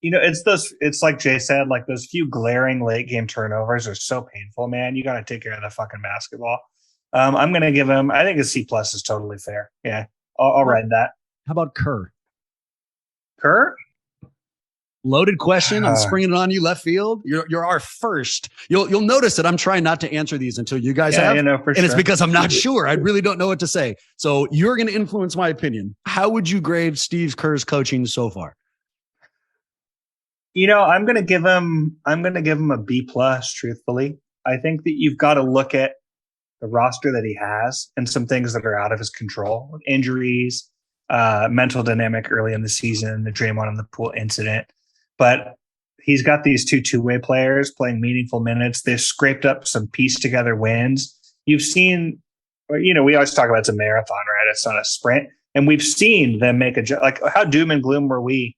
It's like Jay said, those few glaring late game turnovers are so painful, man. You got to take care of the fucking basketball. I'm going to give him, I think a C+ is totally fair. Yeah. I'll ride that. How about Kerr? Kerr? Loaded question. I'm springing it on you left field. You're our first. You'll notice that I'm trying not to answer these until you guys have. It's because I'm not sure. I really don't know what to say. So you're going to influence my opinion. How would you grade Steve Kerr's coaching so far? I'm going to give him a B+, truthfully. I think that you've got to look at the roster that he has and some things that are out of his control, injuries, mental dynamic early in the season, the Draymond and the Poole incident. But he's got these two-way players playing meaningful minutes. They've scraped up some piece together wins. You've seen, we always talk about it's a marathon, right? It's not a sprint. And we've seen them make like how doom and gloom were we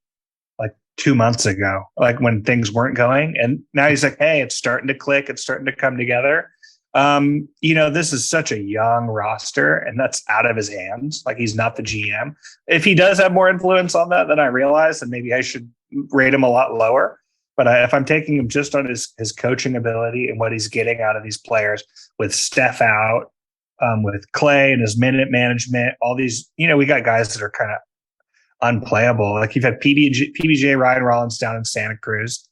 like 2 months ago, like when things weren't going. And now he's like, hey, it's starting to click. It's starting to come together. This is such a young roster and that's out of his hands. Like he's not the GM. If he does have more influence on that than I realize, then maybe I should rate him a lot lower. But if I'm taking him just on his coaching ability and what he's getting out of these players with Steph out, with Klay and his minute management, all these, we got guys that are kind of unplayable. Like you've had PBJ, Ryan Rollins down in Santa Cruz.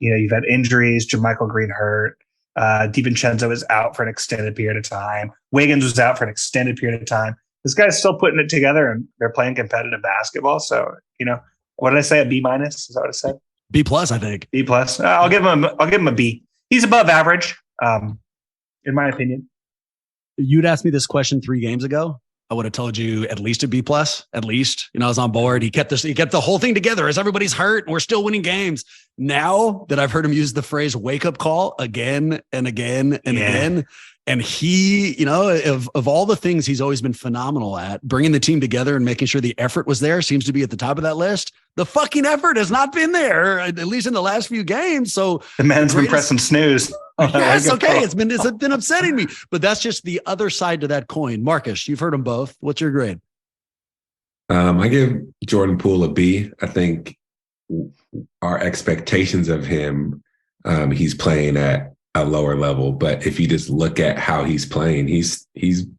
You've had injuries, JaMychal Green hurt. DiVincenzo is out for an extended period of time. Wiggins was out for an extended period of time. This guy's still putting it together and they're playing competitive basketball. So, what did I say? A B minus? Is that what I said? B plus, I think. B plus. I'll give him a B. He's above average, in my opinion. You'd asked me this question 3 games ago. I would have told you at least a B plus, at least. I was on board. He kept the whole thing together as everybody's hurt and we're still winning games. Now that I've heard him use the phrase wake up call again and again and again. And he, of all the things he's always been phenomenal at, bringing the team together and making sure the effort was there seems to be at the top of that list. The fucking effort has not been there, at least in the last few games. So the man's been pressing snooze. Yes, okay. It's been upsetting me, but that's just the other side to that coin. Marcus, you've heard them both. What's your grade? I give Jordan Poole a B. I think our expectations of him, he's playing at a lower level, but if you just look at how he's playing, he's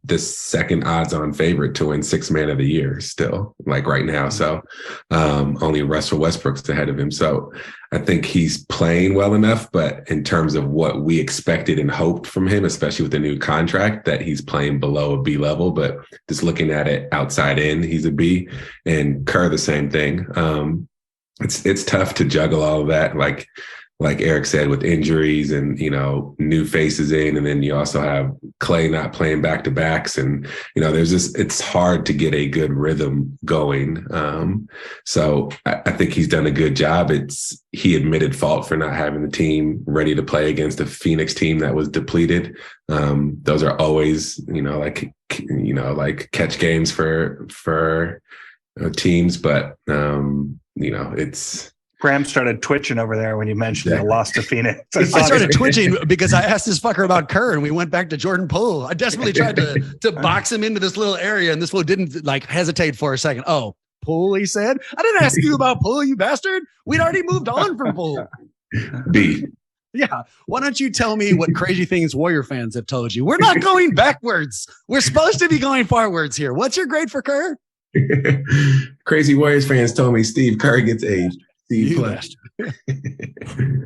the second odds-on favorite to win 6th Man of the Year still, like right now. So only Russell Westbrook's ahead of him. So I think he's playing well enough, but in terms of what we expected and hoped from him, especially with the new contract, that he's playing below a B level. But just looking at it outside in, he's a B. And Kerr, the same thing. It's tough to juggle all of that. Like Eric said, with injuries and, new faces in, and then you also have Klay not playing back-to-backs. And, it's hard to get a good rhythm going. So I think he's done a good job. He admitted fault for not having the team ready to play against a Phoenix team that was depleted. Those are always, like catch games for teams, but, it's, Graham started twitching over there when you mentioned the loss to Phoenix. I started twitching because I asked this fucker about Kerr and we went back to Jordan Poole. I desperately tried to box him into this little area and this fool didn't hesitate for a second. Oh, Poole, he said. I didn't ask you about Poole, you bastard. We'd already moved on from Poole. B. Yeah. Why don't you tell me what crazy things Warrior fans have told you? We're not going backwards. We're supposed to be going forwards here. What's your grade for Kerr? Crazy Warriors fans told me Steve Kerr gets aged. C plus.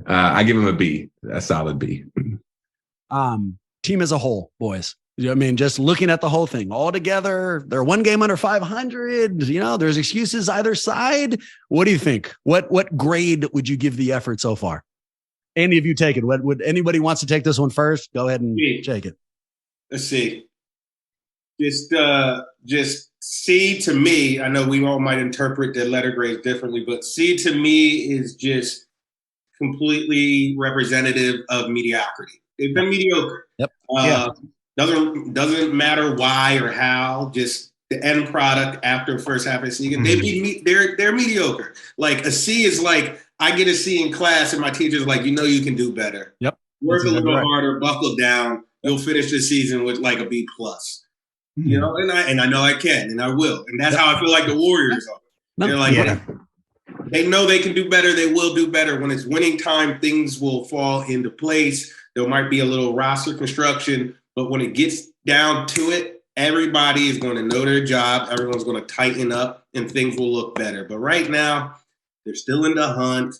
I give him a B, a solid B. Team as a whole, boys. Just looking at the whole thing all together, they're 1 game under 500. There's excuses either side. What do you think? What grade would you give the effort so far? Any of you take it? What would anybody wants to take this one first? Go ahead and take it. Let's see. Just C to me, I know we all might interpret the letter grades differently, but C to me is just completely representative of mediocrity. They've been mediocre. Yep. Doesn't matter why or how, just the end product after the first half of the season, they're mediocre. Like a C is like, I get a C in class and my teacher's like, you can do better. Yep. Work a little harder, buckle down. You'll finish the season with like a B plus. And I know I can, and I will. And that's how I feel like the Warriors are. They're like, they know they can do better. They will do better. When it's winning time, things will fall into place. There might be a little roster construction, but when it gets down to it, everybody is going to know their job. Everyone's going to tighten up, and things will look better. But right now, they're still in the hunt.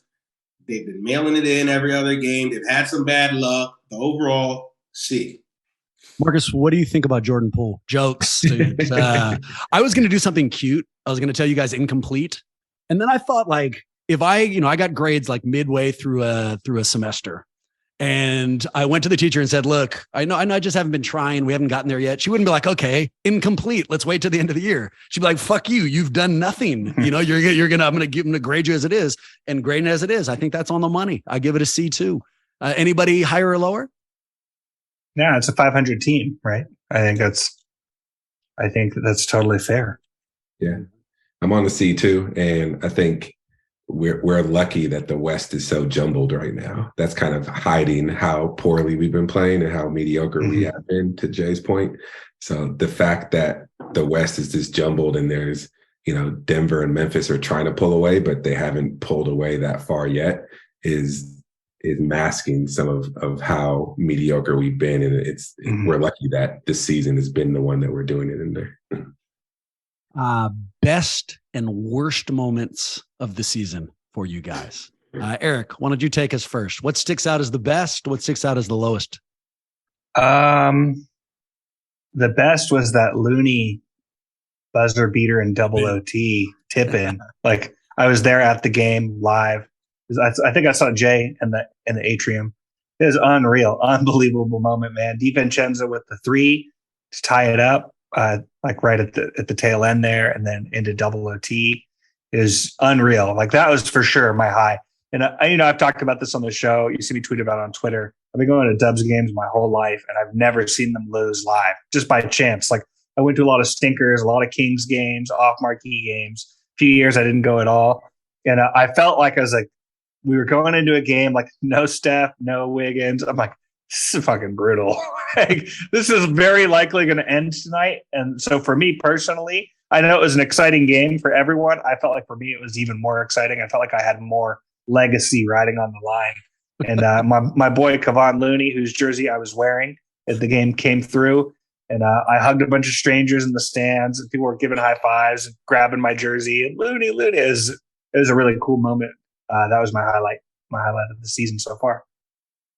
They've been mailing it in every other game. They've had some bad luck. The overall, C. Marcus, what do you think about Jordan Poole? Jokes. Dude. I was going to do something cute. I was going to tell you guys incomplete. And then I thought if I got grades like midway through a semester And I went to the teacher and said, look, I know I just haven't been trying. We haven't gotten there yet. She wouldn't be like, okay, incomplete. Let's wait till the end of the year. She'd be like, fuck you. You've done nothing. I'm going to grade you as it is, and grading as it is. I think that's on the money. I give it a C too. Anybody higher or lower? Yeah, it's a 500 team, right? I think that's totally fair. Yeah. I'm on the C too. And I think we're lucky that the West is so jumbled right now. That's kind of hiding how poorly we've been playing and how mediocre we have been, to Jay's point. So the fact that the West is just jumbled and there's, Denver and Memphis are trying to pull away, but they haven't pulled away that far yet is masking some of how mediocre we've been. And we're lucky that this season has been the one that we're doing it in there. Best and worst moments of the season for you guys. Eric, why don't you take us first? What sticks out as the best? What sticks out as the lowest? The best was that Looney buzzer beater and double OT tip in. Like, I was there at the game live. I think I saw Jay in the atrium. It was unreal, unbelievable moment, man. DiVincenzo with the 3 to tie it up. Like right at the tail end there, and then into double OT is unreal. Like, that was for sure my high. And I've talked about this on the show. You see me tweet about it on Twitter. I've been going to Dubs games my whole life, and I've never seen them lose live just by chance. Like, I went to a lot of stinkers, a lot of Kings games, off marquee games. A few years I didn't go at all, and I felt like we were going into a game like no Steph, no Wiggins. I'm like, this is fucking brutal. Like, this is very likely going to end tonight. And so for me personally, I know it was an exciting game for everyone. I felt like for me, it was even more exciting. I felt like I had more legacy riding on the line. And my boy, Kevon Looney, whose jersey I was wearing as the game came through. And I hugged a bunch of strangers in the stands, and people were giving high fives and grabbing my jersey. And Looney, it was a really cool moment. That was my highlight of the season so far.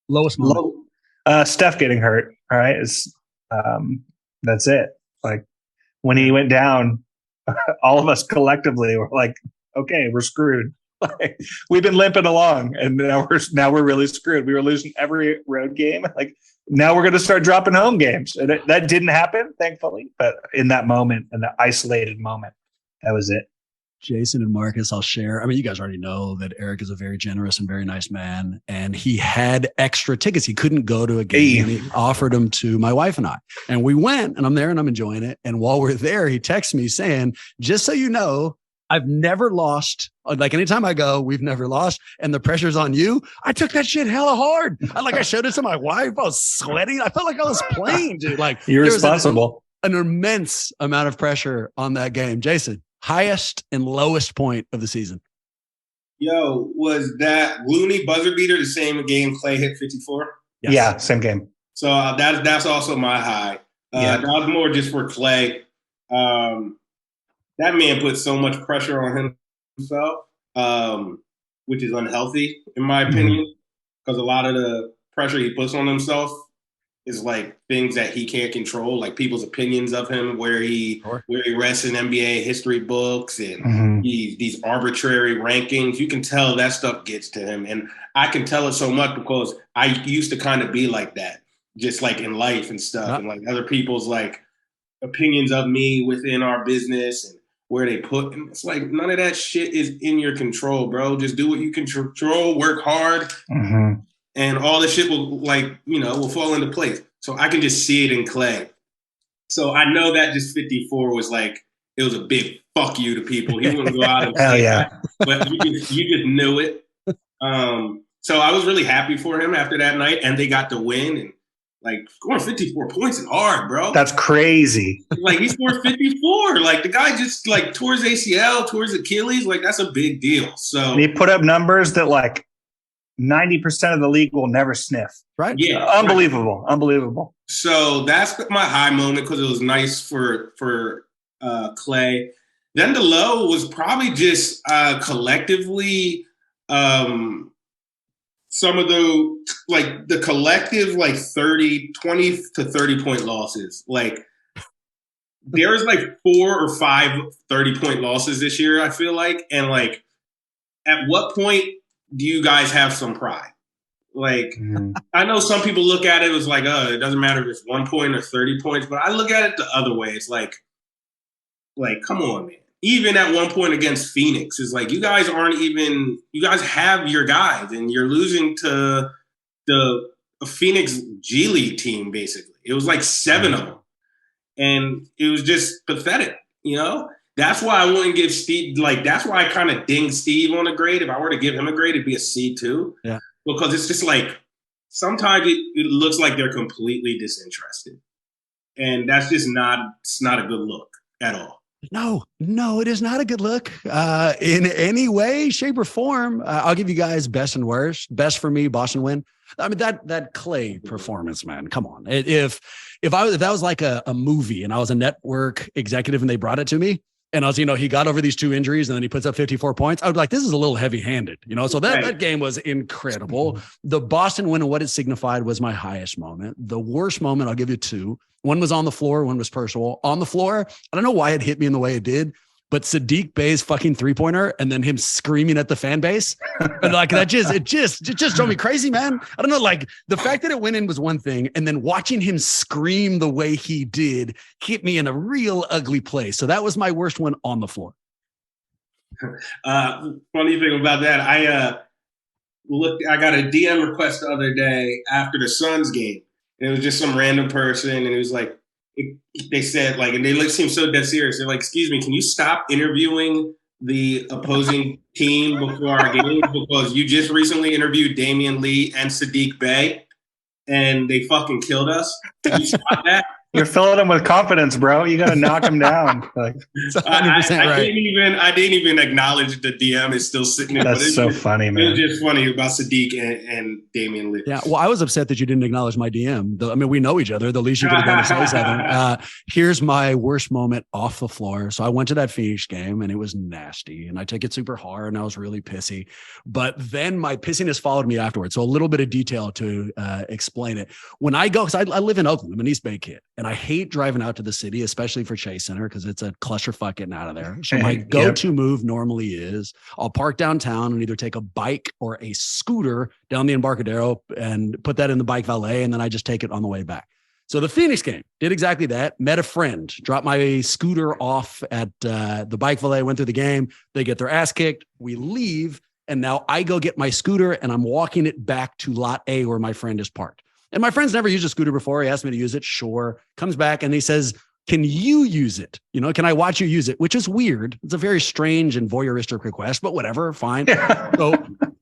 Lowest moment. Steph getting hurt. All right. That's it. Like, when he went down, all of us collectively were like, okay, we're screwed. Like, we've been limping along, and now we're really screwed. We were losing every road game. Like, now we're going to start dropping home games. And that didn't happen, thankfully. But in that moment, in the isolated moment, that was it. Jason and Marcus, I'll share. I mean, you guys already know that Eric is a very generous and very nice man, and he had extra tickets. He couldn't go to a game, and he offered them to my wife and I. And we went, and I'm there, and I'm enjoying it. And while we're there, he texts me saying, just so you know, I've never lost. Like, anytime I go, we've never lost, and the pressure's on you. I took that shit hella hard. I showed it to my wife. I was sweating. I felt like I was playing, dude. Like, you're responsible. An immense amount of pressure on that game. Jason, highest and lowest point of the season? Yo, was that Looney buzzer beater the same game Klay hit 54? Yes. Yeah, same game. So that's also my high. That was more just for Klay. That man put so much pressure on himself, which is unhealthy, in my opinion, because a lot of the pressure he puts on himself is like things that he can't control, like people's opinions of him, where he rests in NBA history books and these arbitrary rankings. You can tell that stuff gets to him. And I can tell it so much because I used to kind of be like that, just like in life and stuff. And like other people's like opinions of me within our business and where they put. And it's like, none of that shit is in your control, bro. Just do what you can control, work hard. And all this shit will will fall into place. So I can just see it in Klay. So I know that just 54 was like, it was a big fuck you to people. He wouldn't go out and say that, but you just knew it. So I was really happy for him after that night, and they got the win. And like, scoring 54 points is hard, bro. That's crazy. Like, he scored 54. Like, the guy just like tore his ACL, tore his Achilles. Like, that's a big deal. So and he put up numbers that like 90% of the league will never sniff. Right? Yeah. Unbelievable. Right. Unbelievable. So that's my high moment because it was nice for Klay. Then the low was probably just collectively some of the collective 20 to 30 point losses. Like, there's like 4 or 5 30-point losses this year, I feel like. And like, at what point do you guys have some pride? Like, I know some people look at it as like, it doesn't matter if it's 1 point or 30 points, but I look at it the other way. It's like, come on, man. Even at 1 point against Phoenix, it's like, you guys have your guys, and you're losing to the Phoenix G League team, basically. It was like 7 of them. And it was just pathetic, you know? That's why I wouldn't give Steve, that's why I kind of ding Steve on a grade. If I were to give him a grade, it'd be a C too. Yeah. Because it's just like, sometimes it looks like they're completely disinterested. And that's just it's not a good look at all. No, it is not a good look in any way, shape, or form. I'll give you guys best and worst. Best for me, Boston win. I mean, that Klay performance, man. Come on. If that was like a movie and I was a network executive and they brought it to me and I was, he got over these 2 injuries and then he puts up 54 points, I would be like, this is a little heavy-handed, So that game was incredible. The Boston win and what it signified was my highest moment. The worst moment, I'll give you 2. One was on the floor, one was personal. On the floor, I don't know why it hit me in the way it did, but Saddiq Bey's fucking 3-pointer and then him screaming at the fan base. And like it just drove me crazy, man. I don't know, like the fact that it went in was one thing. And then watching him scream the way he did hit me in a real ugly place. So that was my worst one on the floor. Funny thing about that, I got a DM request the other day after the Suns game. And it was just some random person. And it was like, they said, like, and they seemed so dead serious. They're like, excuse me, can you stop interviewing the opposing team before our game? Because you just recently interviewed Damian Lee and Saddiq Bey, and they fucking killed us. Can you stop that? You're filling them with confidence, bro. You got to knock them down. Like, 100% right. I didn't even acknowledge the DM is still sitting there. That's so funny, man. It was just funny about Sadiq and Damian Lee. Yeah, well, I was upset that you didn't acknowledge my DM. I mean, we know each other. The least you could have done is say something. Here's my worst moment off the floor. So I went to that Phoenix game, and it was nasty, and I take it super hard, and I was really pissy. But then my pissiness followed me afterwards. So a little bit of detail to explain it. When I go, because I live in Oakland, I'm an East Bay kid. And I hate driving out to the city, especially for Chase Center, because it's a clusterfuck getting out of there. So my go-to move normally is I'll park downtown and either take a bike or a scooter down the Embarcadero and put that in the bike valet, and then I just take it on the way back. So the Phoenix game did exactly that. Met a friend, dropped my scooter off at the bike valet, went through the game. They get their ass kicked. We leave, and now I go get my scooter, and I'm walking it back to Lot A where my friend is parked. And my friend's never used a scooter before. He asked me to use it. Sure. Comes back and he says, can you use it? Can I watch you use it? Which is weird. It's a very strange and voyeuristic request, but whatever, fine. So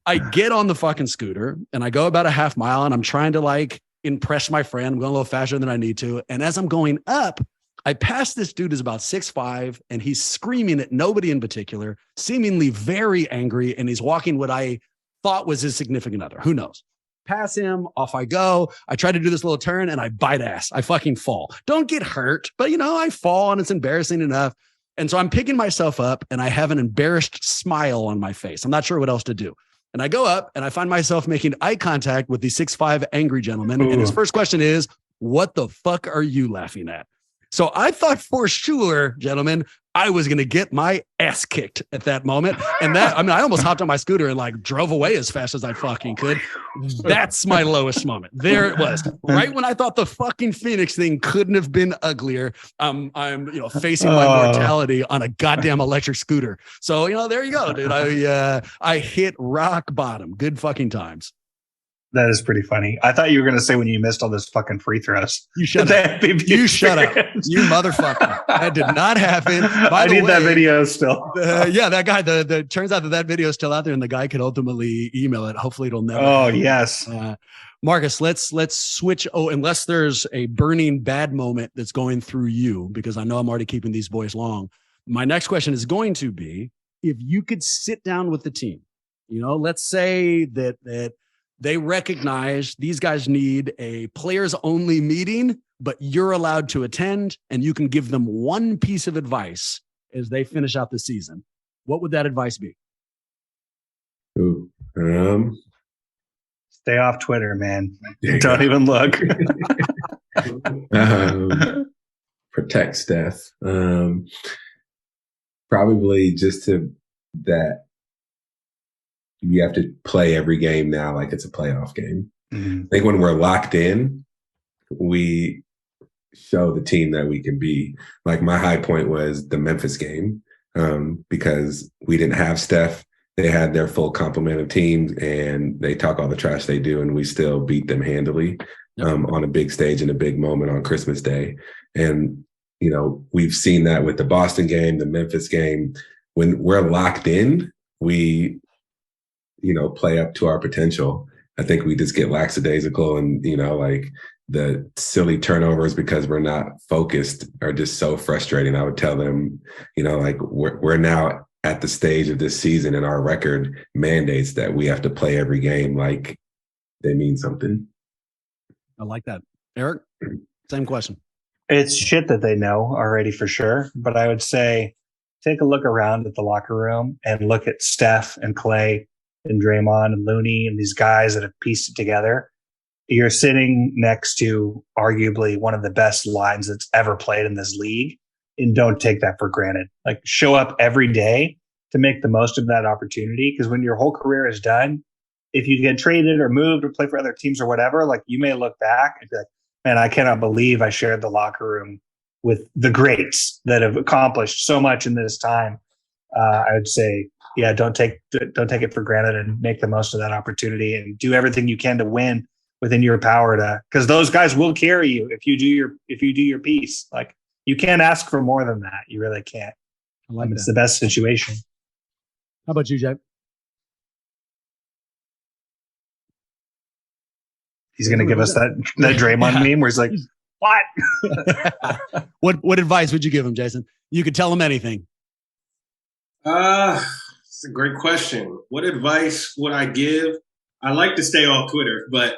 I get on the fucking scooter and I go about a half mile and I'm trying to impress my friend. I'm going a little faster than I need to. And as I'm going up, I pass this dude who's about 6'5", and he's screaming at nobody in particular, seemingly very angry. And he's walking what I thought was his significant other. Who knows? Pass him, off I go. I try to do this little turn and I bite ass. I fucking fall. Don't get hurt, but I fall and it's embarrassing enough. And so I'm picking myself up and I have an embarrassed smile on my face. I'm not sure what else to do. And I go up and I find myself making eye contact with the 6'5" angry gentleman. Ooh. And his first question is, what the fuck are you laughing at? So I thought for sure, gentlemen, I was going to get my ass kicked at that moment. And I almost hopped on my scooter and drove away as fast as I fucking could. That's my lowest moment. There it was. Right when I thought the fucking Phoenix thing couldn't have been uglier. I'm facing my mortality on a goddamn electric scooter. So, there you go, dude. I hit rock bottom. Good fucking times. That is pretty funny. I thought you were going to say when you missed all those fucking free throws. You shut up. You shut up. You motherfucker. That did not happen. I need that video still. That guy, turns out that video is still out there and the guy could ultimately email it. Hopefully it'll never. Oh, yes. Marcus, let's switch. Oh, unless there's a burning bad moment that's going through you, because I know I'm already keeping these boys long. My next question is going to be, if you could sit down with the team, let's say that they recognize these guys need a players only meeting, but you're allowed to attend and you can give them one piece of advice as they finish out the season. What would that advice be? Ooh, stay off Twitter, man. Don't even look. Protect Steph. Probably just to that you have to play every game now like it's a playoff game. Mm-hmm. I think when we're locked in, we show the team that we can be. Like my high point was the Memphis game because we didn't have Steph. They had their full complement of teams, and they talk all the trash they do, and we still beat them handily on a big stage in a big moment on Christmas Day. And, you know, we've seen that with the Boston game, the Memphis game. When we're locked in, we, you know, play up to our potential. I think we just get lackadaisical, and, you know, like the silly turnovers because we're not focused are just so frustrating. I would tell them, you know, like we're now at the stage of this season, and our record mandates that we have to play every game like they mean something. I like that. Eric, same question. It's shit that they know already for sure. But I would say take a look around at the locker room and look at Steph and Klay and Draymond and Looney and these guys that have pieced it together. You're sitting next to arguably one of the best lines that's ever played in this league. And don't take that for granted. Like, show up every day to make the most of that opportunity. Because when your whole career is done, if you get traded or moved or play for other teams or whatever, like you may look back and be like, man, I cannot believe I shared the locker room with the greats that have accomplished so much in this time. I would say, yeah, don't take it for granted and make the most of that opportunity and do everything you can to win within your power to, because those guys will carry you if you do your piece. Like, you can't ask for more than that. You really can't. I like it's the best situation. How about you, Jay? He's going to give us that Draymond meme where he's like, what? What advice would you give him, Jason? You could tell him anything. It's a great question. What advice would I give? I like to stay off Twitter, but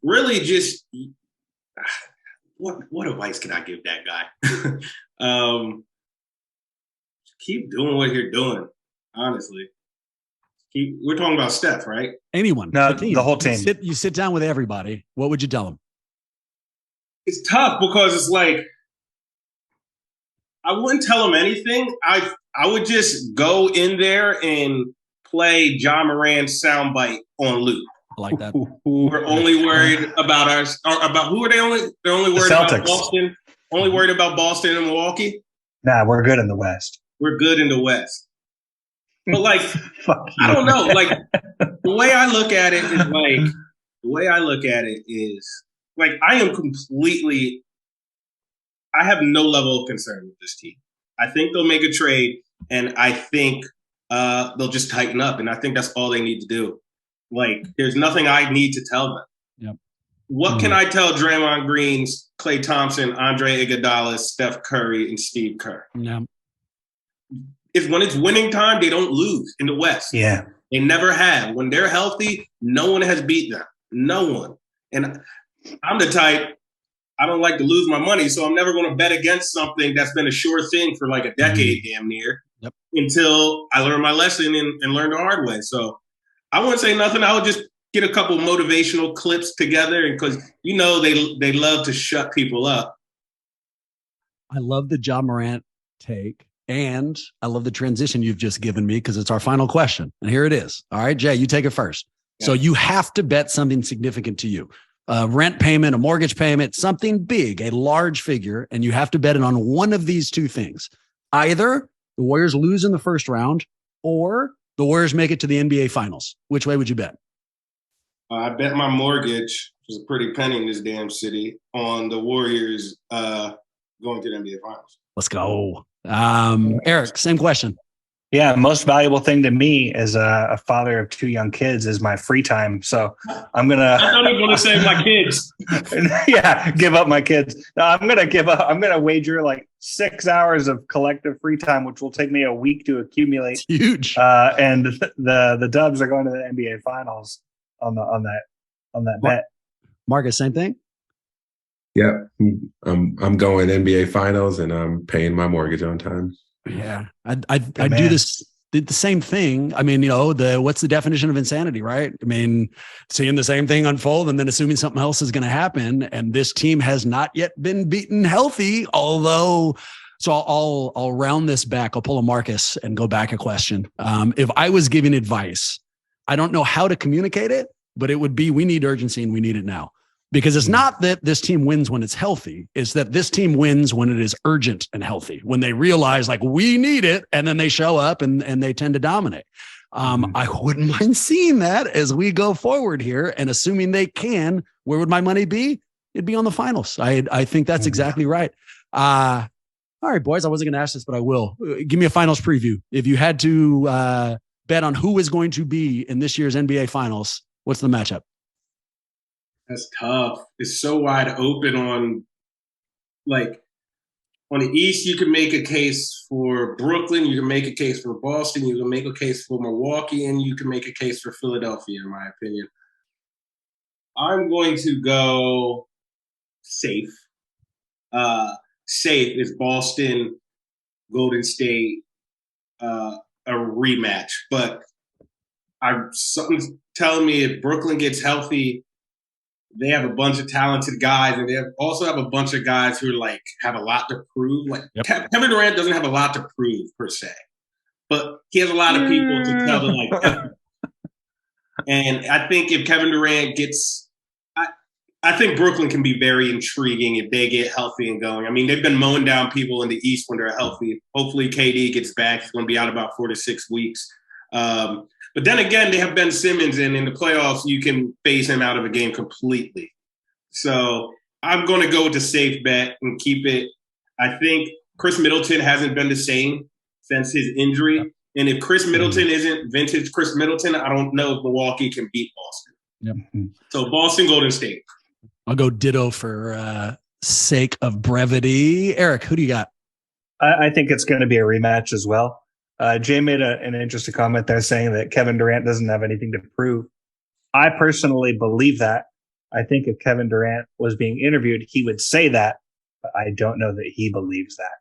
really just what advice can I give that guy? Keep doing what you're doing, honestly. We're talking about Steph, right? Anyone. No, the whole team. You sit down with everybody. What would you tell them? It's tough because it's like, I wouldn't tell him anything. I would just go in there and play Ja Morant's soundbite on loop. I like that. We're only worried about about who are they only? They're only worried about Boston. Only worried about Boston and Milwaukee. Nah, we're good in the West. We're good in the West. But like, I don't know. Like, the way I look at it is like, I have no level of concern with this team. I think they'll make a trade, and I think they'll just tighten up, and I think that's all they need to do. Like, there's nothing I need to tell them. Yep. What can I tell Draymond Green, Klay Thompson, Andre Iguodala, Steph Curry, and Steve Kerr? Yeah. When it's winning time, they don't lose in the West. Yeah. They never have. When they're healthy, no one has beat them. No one. And I'm the type, I don't like to lose my money, so I'm never going to bet against something that's been a sure thing for like a decade damn near until I learn my lesson and learn the hard way. So I wouldn't say nothing. I would just get a couple motivational clips together, because you know they love to shut people up. I love the Ja Morant take, and I love the transition you've just given me, because it's our final question. And here it is. All right, Jay, you take it first. Yeah. So you have to bet something significant to you. A rent payment, a mortgage payment, something big, a large figure, and you have to bet it on one of these two things. Either the Warriors lose in the first round, or the Warriors make it to the NBA Finals. Which way would you bet? I bet my mortgage, which is a pretty penny in this damn city, on the Warriors going to the NBA Finals. Let's go. Eric, same question. Yeah, most valuable thing to me as a father of two young kids is my free time. So I'm gonna. I'm not even gonna say my kids. Yeah, give up my kids. No, I'm gonna wager like 6 hours of collective free time, which will take me a week to accumulate. It's huge. And the Dubs are going to the NBA Finals on that bet. Marcus, same thing. Yeah, I'm going NBA Finals, and I'm paying my mortgage on time. Yeah, I do the same thing. I mean, you know, what's the definition of insanity, right? I mean, seeing the same thing unfold and then assuming something else is going to happen. And this team has not yet been beaten healthy, although. So I'll round this back. I'll pull a Marcus and go back a question. If I was giving advice, I don't know how to communicate it, but it would be, we need urgency and we need it now. Because it's not that this team wins when it's healthy. It's that this team wins when it is urgent and healthy, when they realize like we need it. And then they show up and they tend to dominate. I wouldn't mind seeing that as we go forward here, and assuming they can, where would my money be? It'd be on the finals. I think that's exactly right. All right, boys, I wasn't going to ask this, but I will. Give me a finals preview. If you had to bet on who is going to be in this year's NBA finals, what's the matchup? That's tough. It's so wide open on the East. You can make a case for Brooklyn. You can make a case for Boston. You can make a case for Milwaukee, and you can make a case for Philadelphia, in my opinion. I'm going to go safe. Safe is Boston, Golden State, a rematch. But something's telling me if Brooklyn gets healthy, they have a bunch of talented guys, and they also have a bunch of guys who are have a lot to prove. Kevin Durant doesn't have a lot to prove per se, but he has a lot of people to tell to And I think if Kevin Durant gets, I think Brooklyn can be very intriguing if they get healthy and going. I mean, they've been mowing down people in the East when they're healthy. Hopefully, KD gets back. He's going to be out about 4 to 6 weeks. But then again, they have Ben Simmons, and in the playoffs, you can phase him out of a game completely. So I'm going to go with the safe bet and keep it. I think Chris Middleton hasn't been the same since his injury. And if Chris Middleton isn't vintage Chris Middleton, I don't know if Milwaukee can beat Boston. Yep. So Boston, Golden State. I'll go ditto for sake of brevity. Eric, who do you got? I think it's going to be a rematch as well. Jay made an interesting comment there saying that Kevin Durant doesn't have anything to prove. I personally believe that. I think if Kevin Durant was being interviewed, he would say that, but I don't know that he believes that.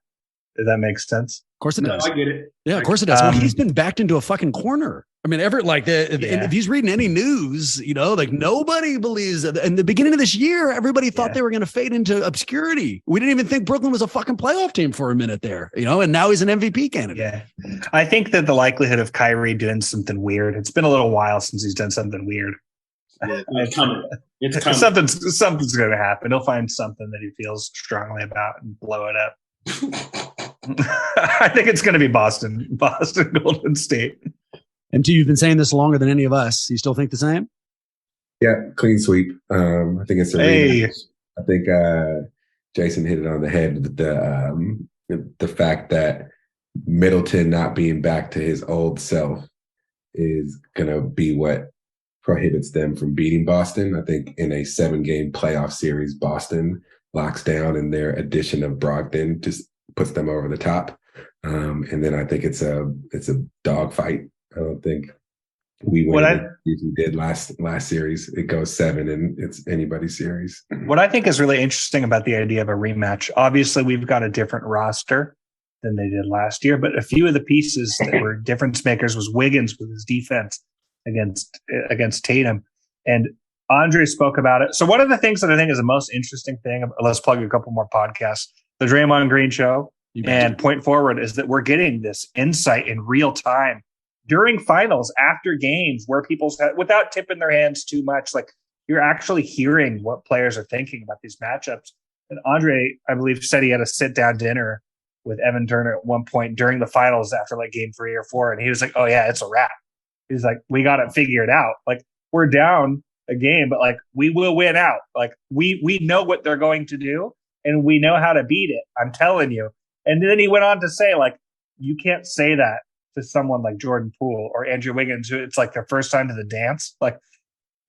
Does that make sense? Of course it does. I get it. Yeah, of course it does. Well, he's been backed into a fucking corner. I mean, if he's reading any news, nobody believes that. In the beginning of this year, everybody thought they were going to fade into obscurity. We didn't even think Brooklyn was a fucking playoff team for a minute there, and now he's an MVP candidate. Yeah. I think that the likelihood of Kyrie doing something weird, it's been a little while since he's done something weird. Yeah, it's coming. It's coming. Something's going to happen. He'll find something that he feels strongly about and blow it up. I think it's going to be Boston, Golden State. MT, you've been saying this longer than any of us. You still think the same? Yeah, clean sweep. I think it's a rematch. I think Jason hit it on the head. The fact that Middleton not being back to his old self is going to be what prohibits them from beating Boston. I think in a 7-game playoff series, Boston locks down, and their addition of Brogdon just puts them over the top. And then I think it's a dogfight. I don't think we win as we did last series. It goes 7, and it's anybody's series. What I think is really interesting about the idea of a rematch, obviously we've got a different roster than they did last year, but a few of the pieces that were difference makers was Wiggins with his defense against Tatum. And Andre spoke about it. So one of the things that I think is the most interesting thing, let's plug a couple more podcasts, the Draymond Green Show and Point Forward, is that we're getting this insight in real time during finals, after games, where people's, without tipping their hands too much, you're actually hearing what players are thinking about these matchups. And Andre, I believe, said he had a sit-down dinner with Evan Turner at one point during the finals after game 3 or 4, and he was like, "Oh yeah, it's a wrap." He's like, "We got it figured out. We're down a game, but we will win out. We know what they're going to do, and we know how to beat it. I'm telling you." And then he went on to say, you can't say that to someone like Jordan Poole or Andrew Wiggins, who it's their first time to the dance.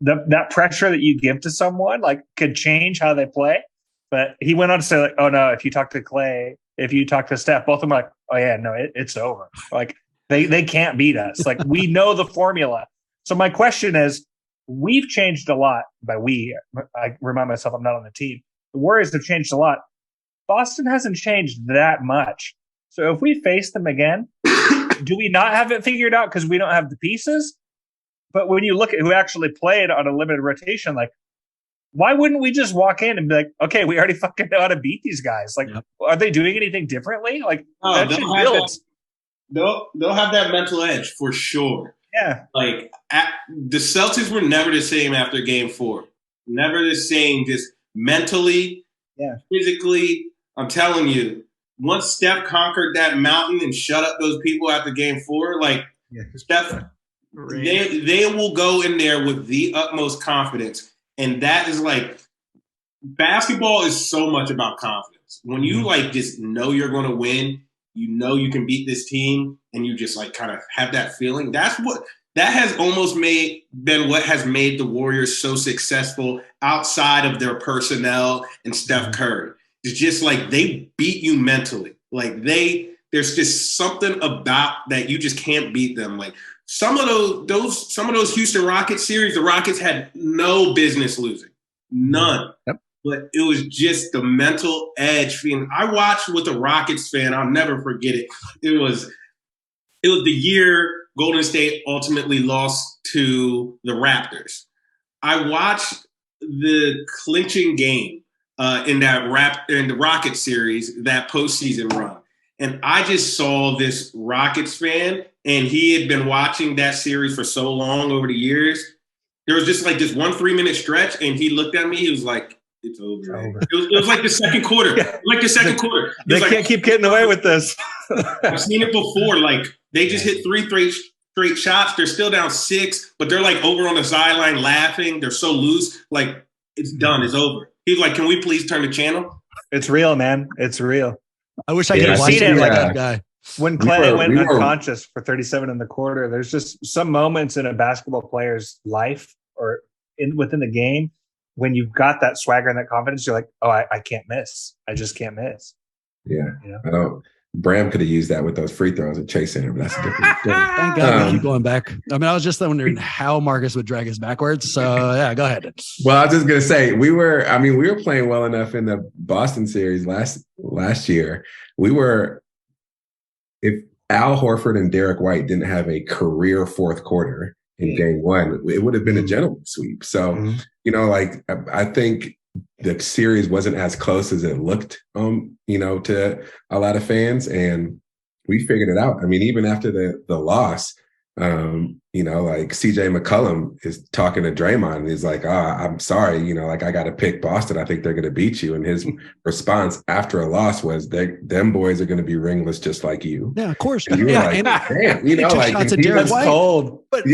That pressure that you give to someone could change how they play. But he went on to say "Oh no, if you talk to Klay, if you talk to Steph, both of them are oh yeah, no, it's over. They can't beat us. We know the formula." So my question is, we've changed a lot. By we, I remind myself I'm not on the team. The Warriors have changed a lot. Boston hasn't changed that much. So if we face them again, do we not have it figured out because we don't have the pieces? But when you look at who actually played on a limited rotation, why wouldn't we just walk in and be like, okay, we already fucking know how to beat these guys? Are they doing anything differently? They'll have that mental edge for sure. Yeah. Like the Celtics were never the same after Game 4. Never the same, just mentally, physically. I'm telling you, once Steph conquered that mountain and shut up those people after Game 4, Steph, they will go in there with the utmost confidence. And that is basketball is so much about confidence. When you just know you're going to win, you know you can beat this team, and you just kind of have that feeling. That has almost been what has made the Warriors so successful outside of their personnel and Steph Curry. It's just they beat you mentally. There's just something about that you just can't beat them. Some of those Houston Rockets series, the Rockets had no business losing, none. Yep. But it was just the mental edge feeling. I watched with a Rockets fan. I'll never forget it. It was the year Golden State ultimately lost to the Raptors. I watched the clinching game in the Rockets series, that postseason run. And I just saw this Rockets fan, and he had been watching that series for so long over the years. There was just this 1 3-minute stretch, and he looked at me. He was like, "It's over." It was like the second quarter. They can't keep getting away with this. I've seen it before. They just hit 3 straight shots. They're still down 6, but they're over on the sideline laughing. They're so loose. It's done. It's over. He's like, "Can we please turn the channel?" It's real, man. It's real. I wish I could have watched it like that guy. When Klay went unconscious for 37 in the quarter, there's just some moments in a basketball player's life or within the game when you've got that swagger and that confidence, you're like, oh, I can't miss. I just can't miss. Yeah. I don't. Bram could have used that with those free throws at Chase Center, but that's a different story. Thank God we keep going back. I mean, I was just wondering how Marcus would drag us backwards. So yeah, go ahead. Well, I was just gonna say we were playing well enough in the Boston series last year. If Al Horford and Derek White didn't have a career fourth quarter in Game 1, it would have been a gentleman's sweep. So I think the series wasn't as close as it looked, to a lot of fans, and we figured it out. I mean, even after the loss, CJ McCollum is talking to Draymond, and he's like, I'm sorry, I got to pick Boston. I think they're going to beat you. And his response after a loss was, them boys are going to be ringless just like you. Yeah, of course. And you were shots at Derek White. Cold. But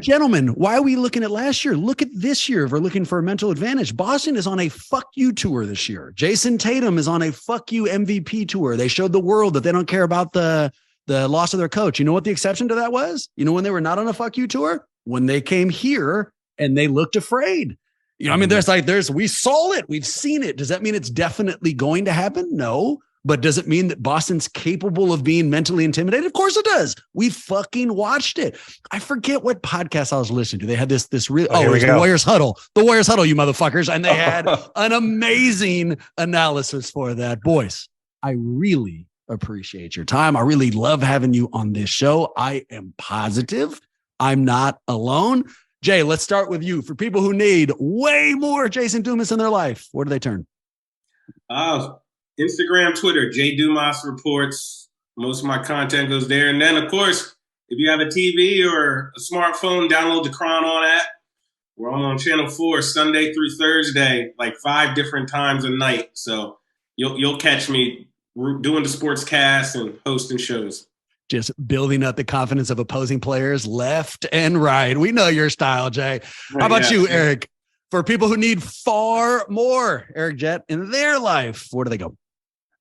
gentlemen, why are we looking at last year? Look at this year. If we're looking for a mental advantage, Boston is on a fuck you tour this year. Jason Tatum is on a fuck you MVP tour. They showed the world that they don't care about the loss of their coach. You know what the exception to that was? You know when they were not on a fuck you tour? When they came here and they looked afraid. We saw it. We've seen it. Does that mean it's definitely going to happen? No. But does it mean that Boston's capable of being mentally intimidated? Of course it does. We fucking watched it. I forget what podcast I was listening to. They had this real, it was the Warriors Huddle. The Warriors Huddle, you motherfuckers. And they had an amazing analysis for that. Boys, I really appreciate your time. I really love having you on this show. I am positive I'm not alone. Jay, let's start with you. For people who need way more Jason Dumas in their life, where do they turn? Instagram, Twitter, J Dumas Reports. Most of my content goes there. And then, of course, if you have a TV or a smartphone, download the Chron On app. We're on Channel 4 Sunday through Thursday, 5 different times a night. So you'll catch me doing the sports cast and hosting shows. Just building up the confidence of opposing players left and right. We know your style, Jay. How about you, Eric? For people who need far more Eric Jett in their life, where do they go?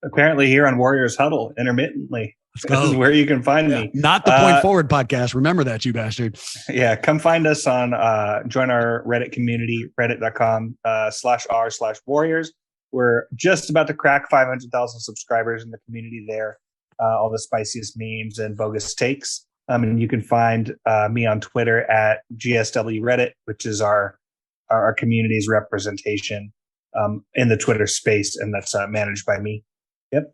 Apparently here on Warriors Huddle, intermittently. This is where you can find me. Not the Point Forward podcast. Remember that, you bastard. Yeah, come find us on, join our Reddit community, reddit.com/r/Warriors. We're just about to crack 500,000 subscribers in the community there. All the spiciest memes and bogus takes. And you can find me on Twitter at GSW Reddit, which is our community's representation in the Twitter space, and that's managed by me. Yep.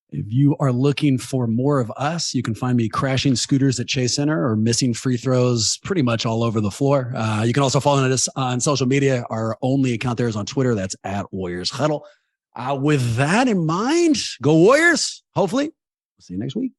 If you are looking for more of us, you can find me crashing scooters at Chase Center or missing free throws pretty much all over the floor. You can also follow us on social media. Our only account there is on Twitter. That's at Warriors Huddle. With that in mind, go Warriors. Hopefully. See you next week.